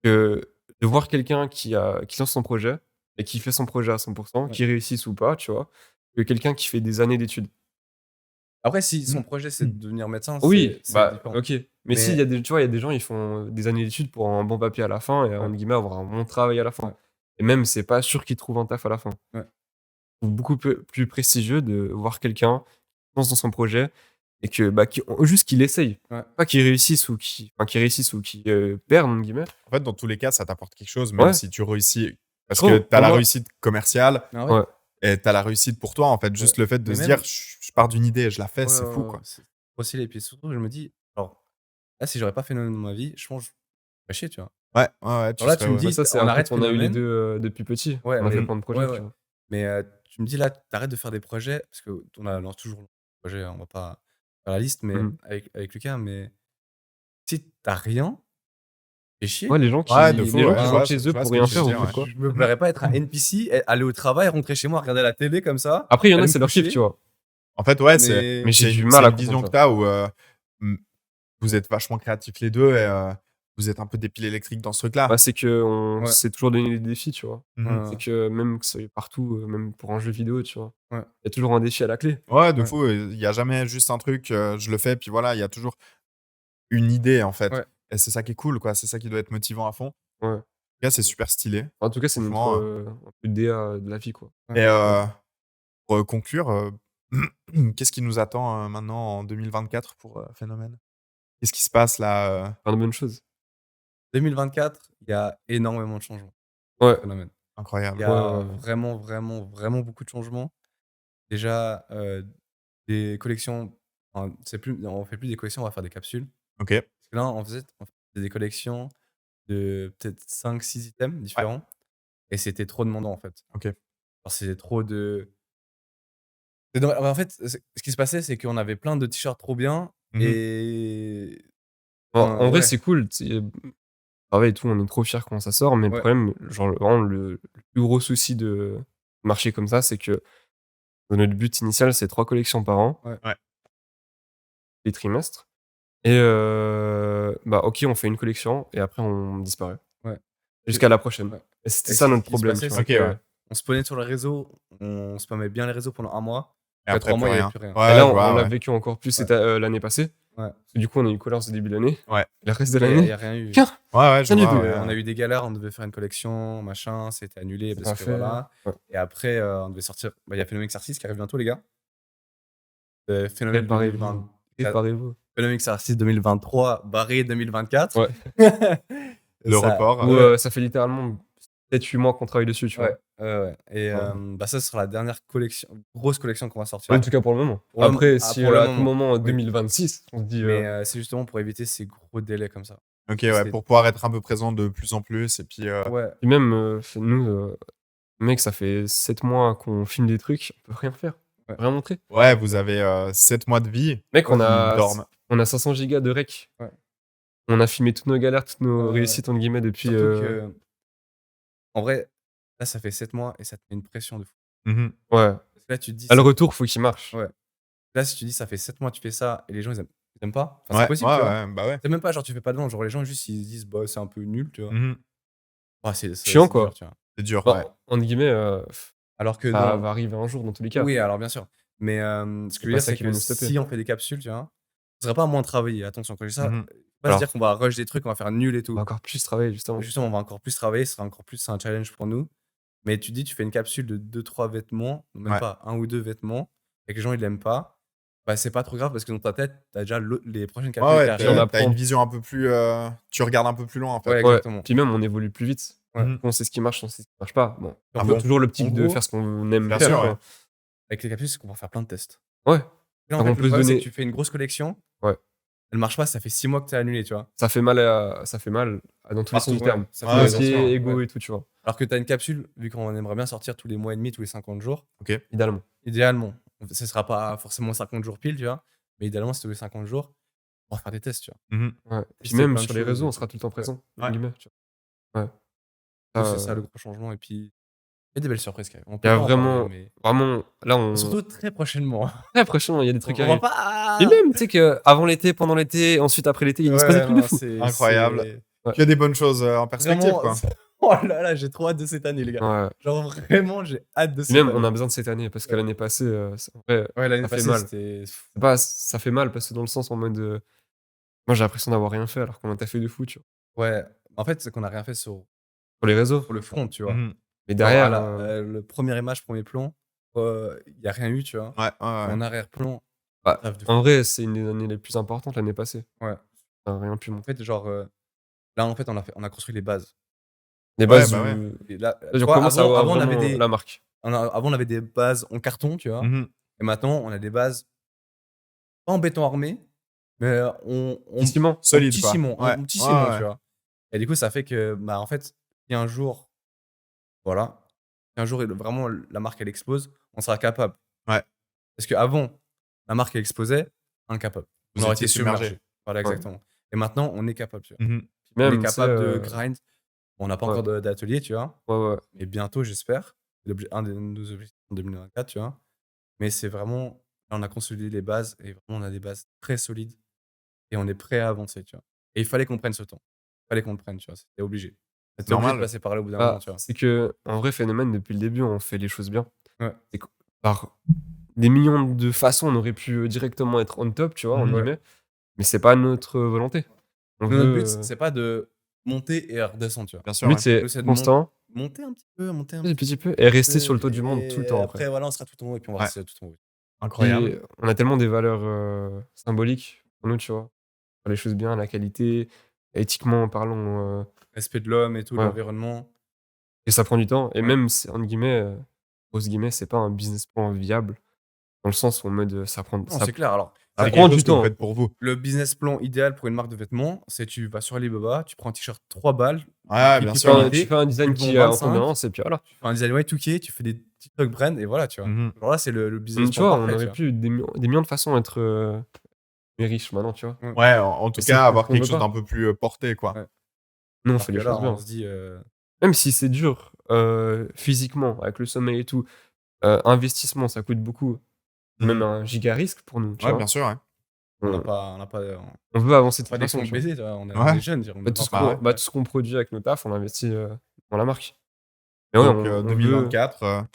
que de voir quelqu'un qui lance son projet et qui fait son projet à 100%, Ouais. qui réussisse ou pas, tu vois, que quelqu'un qui fait des années d'études. Après, si son Mmh. projet, c'est de devenir médecin, Oui, c'est bah, différent. ok. Mais si, Mais- il y a des, tu vois, il y a des gens, ils font des années d'études pour un bon papier à la fin et, entre guillemets, avoir un bon travail à la fin. Ouais. Et même, c'est pas sûr qu'ils trouvent un taf à la fin. Ouais. C'est beaucoup plus prestigieux de voir quelqu'un qui pense dans son projet et que, bah, juste qu'il essaye. Ouais. Pas qu'il réussisse ou qu'il perde, entre guillemets. En fait, dans tous les cas, ça t'apporte quelque chose, même Ouais. si tu réussis. Parce Trop, que t'as pour la moi- réussite commerciale Ah ouais. Ouais. et t'as la réussite pour toi, en fait. Juste le fait de Mais se même- dire, je pars d'une idée, je la fais, Ouais, c'est ouais, fou, ouais, quoi. c'est trop stylé. Et puis surtout, je me dis, alors, là, si j'aurais pas Phénomène dans ma vie, je pense que je ferais chier, tu vois. Ouais, ouais, tu Alors là, serais, tu me ouais. dis, Bah, ça, c'est on un arrête truc qu'on a eu les Phénomène. deux depuis petit. Ouais, On a fait mais- plein de projets, ouais, tu ouais. vois. Mais tu me dis là, t'arrêtes de faire des projets, parce qu'on lance toujours le projet, on va pas faire la liste, mais Mhm. avec Lucas, mais si t'as rien, fais chier. Ouais, les gens qui, Ouais, de fou, les gens ouais, qui je rentrent vois chez ce- je eux vois pour ce que rien tu faire, veux ou dire, faites ouais. quoi. Je me plairais pas être un NPC, aller au travail, rentrer chez moi, regarder la télé comme ça. Après, il y en a, aller c'est me leur kiff, coucher. tu vois. En fait, ouais, c'est Mais j'ai c'est du une mal à c'est une vision comprendre que ça. t'as où mm, vous êtes vachement créatifs les deux et vous êtes un peu des piles électriques dans ce truc-là. Bah, c'est que on Ouais. s'est toujours donné des défis, tu vois. Mhm. Ouais, C'est que même que ça soit partout, même pour un jeu vidéo, tu vois. Ouais. Il y a toujours un défi à la clé. Ouais, de Ouais. fou. Il y a jamais juste un truc, je le fais, puis voilà. Il y a toujours une idée, en fait. Ouais. Et c'est ça qui est cool, quoi. C'est ça qui doit être motivant à fond. Ouais. En tout cas, c'est super stylé. En tout cas, c'est notre Franchement, un peu le DA de la vie, quoi. Et pour conclure, qu'est-ce qui nous attend maintenant en 2024 pour Phénomène? Qu'est-ce qui se passe là? Plein de bonnes choses. 2024, il y a énormément de changements. Ouais. Phénomène. Il Incroyable. y a Ouais, ouais. vraiment, vraiment, vraiment beaucoup de changements. Déjà, des collections, enfin, on fait plus des collections, on va faire des capsules. Ok. Parce que là, on faisait des collections de peut-être 5-6 items différents. Et c'était trop demandant, en fait. Ok. Alors, c'était trop de. En fait, ce qui se passait, c'est qu'on avait plein de t-shirts trop bien. Mhm. Et. En vrai, ouais. c'est cool. Pareil et tout, on est trop fiers quand ça sort, mais le Ouais. problème, genre, vraiment, le plus gros souci de marcher comme ça, c'est que notre but initial, c'est 3 collections par an. Ouais. Les trimestres. Et bah, ok, on fait une collection et après, on disparaît. Ouais. Jusqu'à la prochaine. Ouais. Et c'était Et ça ce notre qui se problème. passait, tu vois. c'est Ok, que ouais. on spawnait sur les réseaux, on spammait bien les réseaux pendant un mois. Et Après après, 3 mois, il plus n'y rien. avait plus rien. Ouais, Et là, je on vois, l'a ouais. vécu encore plus Ouais. l'année passée. Ouais. Parce que du coup, on a eu Colors au début de l'année. Ouais. Et le reste de Il n'y l'année, a rien eu. tiens, Ouais, ouais, je Rien du vois. tout. Ouais. On a eu des galères, on devait faire une collection, machin, c'était annulé c'est parce pas que fait. voilà. Ouais. Et après, on devait sortir. Bah, il y a Phénomène Exercice qui arrive bientôt, les gars. Phénomène 2020. Préparez-vous. Phénomène Exercice 2023, barré 2024. Ouais. Le Ça- report. Où ça fait littéralement 7-8 mois qu'on travaille dessus, tu Ouais, vois. ouais. Et Ouais. bah, ça sera la dernière collection, grosse collection qu'on va sortir. En tout cas, pour le moment. Pour le Après, moment. si Pour le à tout moment. moment, en Oui. 2026, on se dit. Mais c'est justement pour éviter ces gros délais comme ça. Ok, ouais, c'est- pour pouvoir être un peu présent de plus en plus. Et puis, Ouais. Puis même, nous, mec, ça fait 7 mois qu'on filme des trucs, on peut rien faire. Ouais. Rien montrer. ouais, vous avez 7 mois de vie. Mec, on Ils a dorment. 500 gigas de rec. Ouais. On a filmé toutes nos galères, toutes nos Ouais. réussites, entre guillemets, depuis. Surtout que, en vrai, là, ça fait 7 mois et ça te met une pression de fou. Mhm. Ouais. Parce que là, tu te dis. À le retour, faut qu'il marche. Ouais. Là, si tu dis ça fait 7 mois que tu fais ça et les gens ils aiment pas, enfin, Ouais, c'est possible, ouais, tu vois. ouais, bah ouais. C'est même pas genre tu fais pas de vente, genre les gens juste ils se disent bah c'est un peu nul, tu vois. Mhm. Ah, Chiant, c'est quoi. dur, tu vois. C'est dur, Bah, ouais. entre guillemets, Alors que ça non. va arriver un jour dans tous les cas. Oui, alors bien sûr. Mais ce que je veux pas dire, ça c'est qui va que nous stopper. si on fait des capsules, tu vois, ce serait pas moins travailler. Attention, quand je dis ça, Mhm. pas Alors- se dire qu'on va rush des trucs, on va faire nul et On tout. va encore plus travailler, justement. Justement, on va encore plus travailler, ce sera encore plus un challenge pour nous. Mais tu dis, tu fais une capsule de 2-3 vêtements, même Ouais. pas, 1 ou 2 vêtements, et que les gens ils l'aiment pas, bah c'est pas trop grave parce que dans ta tête, t'as déjà les prochaines capsules Ouais, qui ouais, puis on arrivent. apprend. t'as une vision un peu plus. Tu regardes un peu plus loin, en fait. Ouais, Ouais. exactement. Puis même, on évolue plus vite. Ouais. Mhm. On sait ce qui marche, on sait ce qui marche pas. Bon, Ah on bon. a toujours l'optique En de gros, faire ce qu'on aime bien faire. sûr, quoi. ouais. Avec les capsules, c'est qu'on va faire plein de tests. Ouais. Là, en Donc, fait, on le peut se problème, c'est donner- que tu fais une grosse collection, Ouais. elle marche pas, ça fait 6 mois que t'es annulé, tu vois. Ça fait mal dans tous les sens du Partout, terme. ouais. Ça Ouais, fait bien Financier, sûr, égo ouais. et tout, tu vois. Alors que t'as une capsule, vu qu'on aimerait bien sortir tous les mois et demi, tous les 50 jours, Idéalement. idéalement, ce sera pas forcément 50 jours pile, tu vois, mais idéalement, c'est tous les 50 jours, on va faire des tests, tu vois. Mhm. Ouais. Puis Tester même plein de sur les choses réseaux, et on sera tout le temps présent. Ouais. entre guillemets, tu vois. Ouais. Donc, Ça, c'est ça le gros changement. Et puis, il y a des belles surprises quand même. On Il peut y a pas en parler, vraiment, mais vraiment, là, on. surtout très prochainement. Très prochainement, il y a des On trucs qui va arrivent. pas. Et même, tu sais qu'avant l'été, pendant l'été, ensuite après l'été, il se passe des trucs de fou. Incroyable. c'est- Ouais. Tu as des bonnes choses en perspective, Vraiment, quoi. Oh là là, j'ai trop hâte de cette année, les gars. Ouais. Genre vraiment, j'ai hâte de Et cette même, année. on a besoin de cette année parce que l'année passée, en vrai, Ouais, l'année ça fait passée, mal. c'était. Ça fait mal parce que dans le sens en mode. Moi, j'ai l'impression d'avoir rien fait alors qu'on a taffé de fou, tu vois. Ouais, en fait, c'est qu'on a rien fait sur Sur les réseaux. le front, tu vois. Mhm. Mais Genre, derrière. le premier image, premier plan, il y a rien eu, tu vois. Ouais, ouais, ouais. En arrière-plan, Bah, taf de en fou. vrai, c'est une des années les plus importantes l'année passée. Ouais. On a rien pu En monter. fait, genre, là, en fait, on a construit les bases. Les Ouais, bases bah ouais. Et là, on tu vois, commence à avoir avant, on avait vraiment des, la marque. avant, on avait des bases en carton, tu vois. Mhm. Et maintenant, on a des bases pas en béton armé, mais Petit ciment. en Solide, petit quoi. ciment, Ouais. en petit Ouais, ciment, ouais. tu vois. Et du coup, ça fait que, bah, en fait, si un jour, voilà, si un jour, vraiment, la marque, elle explose, on sera capable. Ouais. Parce qu'avant, la marque, elle explosait, incapable. Vous On aurait étiez été submergé. submergé. Voilà, Ouais. exactement. Et maintenant, on est capable, tu vois. Mhm. On est Même, tu sais, capable de grind. On n'a pas ouais. encore d'atelier, tu vois. Ouais, ouais. Mais bientôt, j'espère. C'est un de nos objectifs en 2024, tu vois. Mais c'est vraiment, là, on a consolidé les bases et vraiment, on a des bases très solides et on est prêt à avancer, tu vois. Et il fallait qu'on prenne ce temps. Il fallait qu'on le prenne, tu vois. C'était obligé. C'était obligé de Normal. passer par là au bout d'un moment, Bah, tu vois. c'est que, en vrai, Phénomène, depuis le début, on fait les choses bien. Ouais. C'est que, par des millions de façons, on aurait pu directement être on top, tu vois, entre Mhm. guillemets. Mais c'est pas notre volonté. On Nous, notre veut. but, c'est pas de monter et redescendre, tu vois. Bien sûr. Le Ouais. but, c'est Nous, c'est de constant, monter un petit peu, monter un un petit petit peu, et rester peu. sur le toit du monde tout le Et temps après, voilà, on sera tout en haut et puis on va Ouais. rester tout en haut. Incroyable. Puis, on a tellement des valeurs symboliques pour nous, tu vois. Faire les choses bien, la qualité, éthiquement parlant. Respect de l'homme et tout, de Ouais. l'environnement. Et ça prend du temps. Et Ouais. même, entre guillemets, grosses guillemets, c'est pas un business plan viable. Dans le sens où, en mode, ça prend. Non, Ça c'est clair. Alors, ça C'est prend quelque du chose que vous temps. faites pour vous. le business plan idéal pour une marque de vêtements, c'est tu vas sur Alibaba, tu prends un t-shirt 3 balles, Ouais, qui bien est sûr. qualité, Tu fais un design tu le qui vends a en 25, tendance, et puis voilà. tu fais un design Y2K, tu fais des TikTok brand et voilà, tu vois. Mhm. Alors là, c'est le business Tu plan vois, on parfait, aurait tu vois. pu des millions de façons être riches maintenant, tu vois. Ouais, en tout Mais c'est cas, avoir qu'on quelque veut chose pas. d'un peu plus porté, quoi. Ouais. Nous, on Alors fait que les là, choses bien. on se dit, Même si c'est dur physiquement, avec le sommeil et tout, investissement, ça coûte beaucoup. Même Mhm. un giga risque pour nous, tu Ouais, vois. bien sûr, ouais. on n'a On, pas on veut avancer de pas toute des façon, fonds de tu vois. baiser, tu vois. On Ouais. est jeunes, on Bah, a tout, ce 20 ans. qu'on, tout ce qu'on produit avec nos tafs, on investit dans la marque. Mais ouais, Donc, on veut. 2024,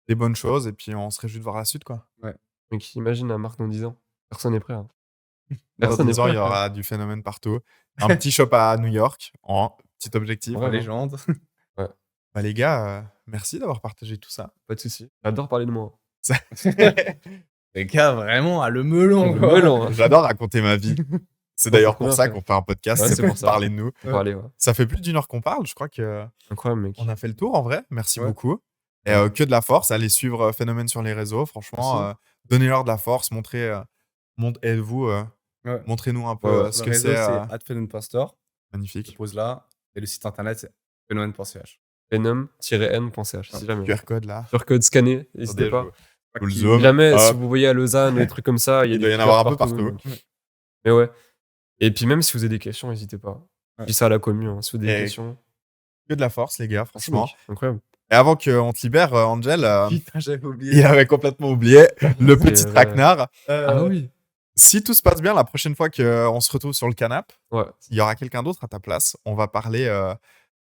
des bonnes choses, et puis on se réjouit de voir la suite, quoi. Mec, imagine la marque dans 10 ans. Personne n'est prêt. Hein. Dans Personne n'est 10 ans, prêt. il y aura du Phénomène partout. Un petit shop à New York, en petit objectif. Ouais. En légende. Bah, les gars, merci d'avoir partagé tout ça. Pas de soucis. J'adore parler de moi. Les gars, vraiment, le melon, Le quoi. melon, hein. J'adore raconter ma vie. C'est Ouais, d'ailleurs c'est pour trop ça bien, qu'on fait un podcast, Ouais, c'est c'est pour pour ça. parler de nous. On peut parler, ouais. Ça fait plus d'1 heure qu'on parle, je crois que Incroyable, mec. on a fait le tour en vrai. Merci Ouais. beaucoup. Et Ouais. que de la force, allez suivre Phénomène sur les réseaux. Franchement, Merci. donnez-leur de la force, aidez-vous, Ouais. montrez-nous un peu Ouais, ce Le que réseau, c'est. c'est @phenomene.store. Je Magnifique. pose là. Et le site internet, c'est phenomene.ch. Venom-n.ch, si jamais. QR code là. QR code scanné, n'hésitez Attendez, pas. je vous le Qui- zoom. Si jamais, si Hop. vous voyez à Lausanne, des trucs comme ça, il y a Il des doit y en QR avoir un peu partout. donc. Mais ouais. Et puis même si vous avez des questions, n'hésitez pas. Je Ouais. dis ça à la commu, hein, si vous avez des Et questions. Que de la force, les gars, franchement. Mec, incroyable. Et avant qu'on te libère, Angel, Putain, j'avais oublié. il avait complètement oublié le C'est petit vrai. traquenard. Ah oui. Si tout se passe bien, la prochaine fois qu'on se retrouve sur le canapé, Ouais. il y aura quelqu'un d'autre à ta place. On va parler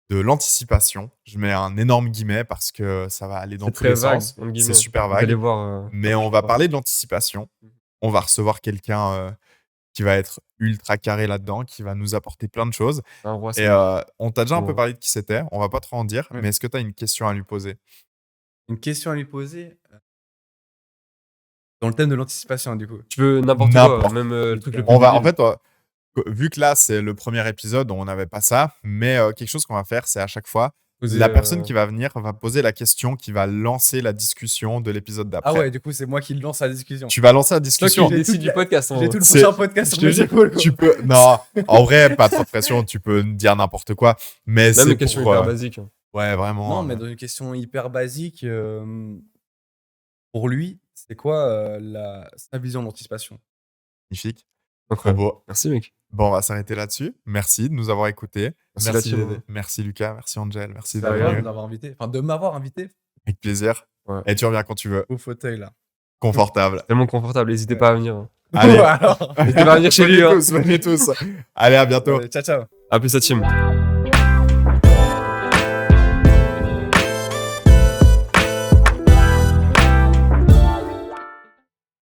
de l'anticipation. Je mets un énorme guillemets parce que ça va aller dans C'est tous très les vague, sens. entre guillemets. C'est super Vous allez vague. voir. Mais la on prochaine va fois. parler de l'anticipation. On va recevoir quelqu'un qui va être ultra carré là-dedans, qui va nous apporter plein de choses. Un roi, Et on t'a déjà un peu Ouais. parlé de qui c'était. On va pas trop en dire. Ouais. Mais est-ce que tu as une question à lui poser? Une question à lui poser. Dans le thème de l'anticipation, du coup. Tu peux n'importe N'importe quoi, même le truc le plus On va, en débile. fait, vu que là, c'est le premier épisode, on n'avait pas ça. Mais quelque chose qu'on va faire, c'est à chaque fois, Poser, la personne qui va venir va poser la question qui va lancer la discussion de l'épisode d'après. Ah ouais, du coup, c'est moi qui lance la discussion. Tu vas lancer la Toi discussion. qui décide toute du la- podcast. J'ai tout le C'est- prochain podcast sur je te mes dis, épaules, quoi. Tu peux. Non, en vrai, pas trop de pression. Tu peux dire n'importe quoi. Mais Même c'est une question pour, hyper basique. ouais, vraiment. Non, mais dans une question hyper basique, pour lui, c'est quoi sa vision d'anticipation? Magnifique. Trop Incroyable. beau. Merci, mec. Bon, on va s'arrêter là-dessus. Merci de nous avoir écoutés. Merci, la team. Dédé. Merci Lucas. Merci Angel. Merci C'est d'être agréable venu. de l'avoir invité. Enfin, de m'avoir invité Avec plaisir. Ouais. Et tu reviens quand tu veux. au fauteuil, là. Confortable. Tellement confortable, n'hésitez Ouais. pas à venir. Hein. Allez. Alors, N'hésitez pas à venir chez lui. Hein. Venez tous. Allez, à bientôt. ciao, ciao. À plus, la team.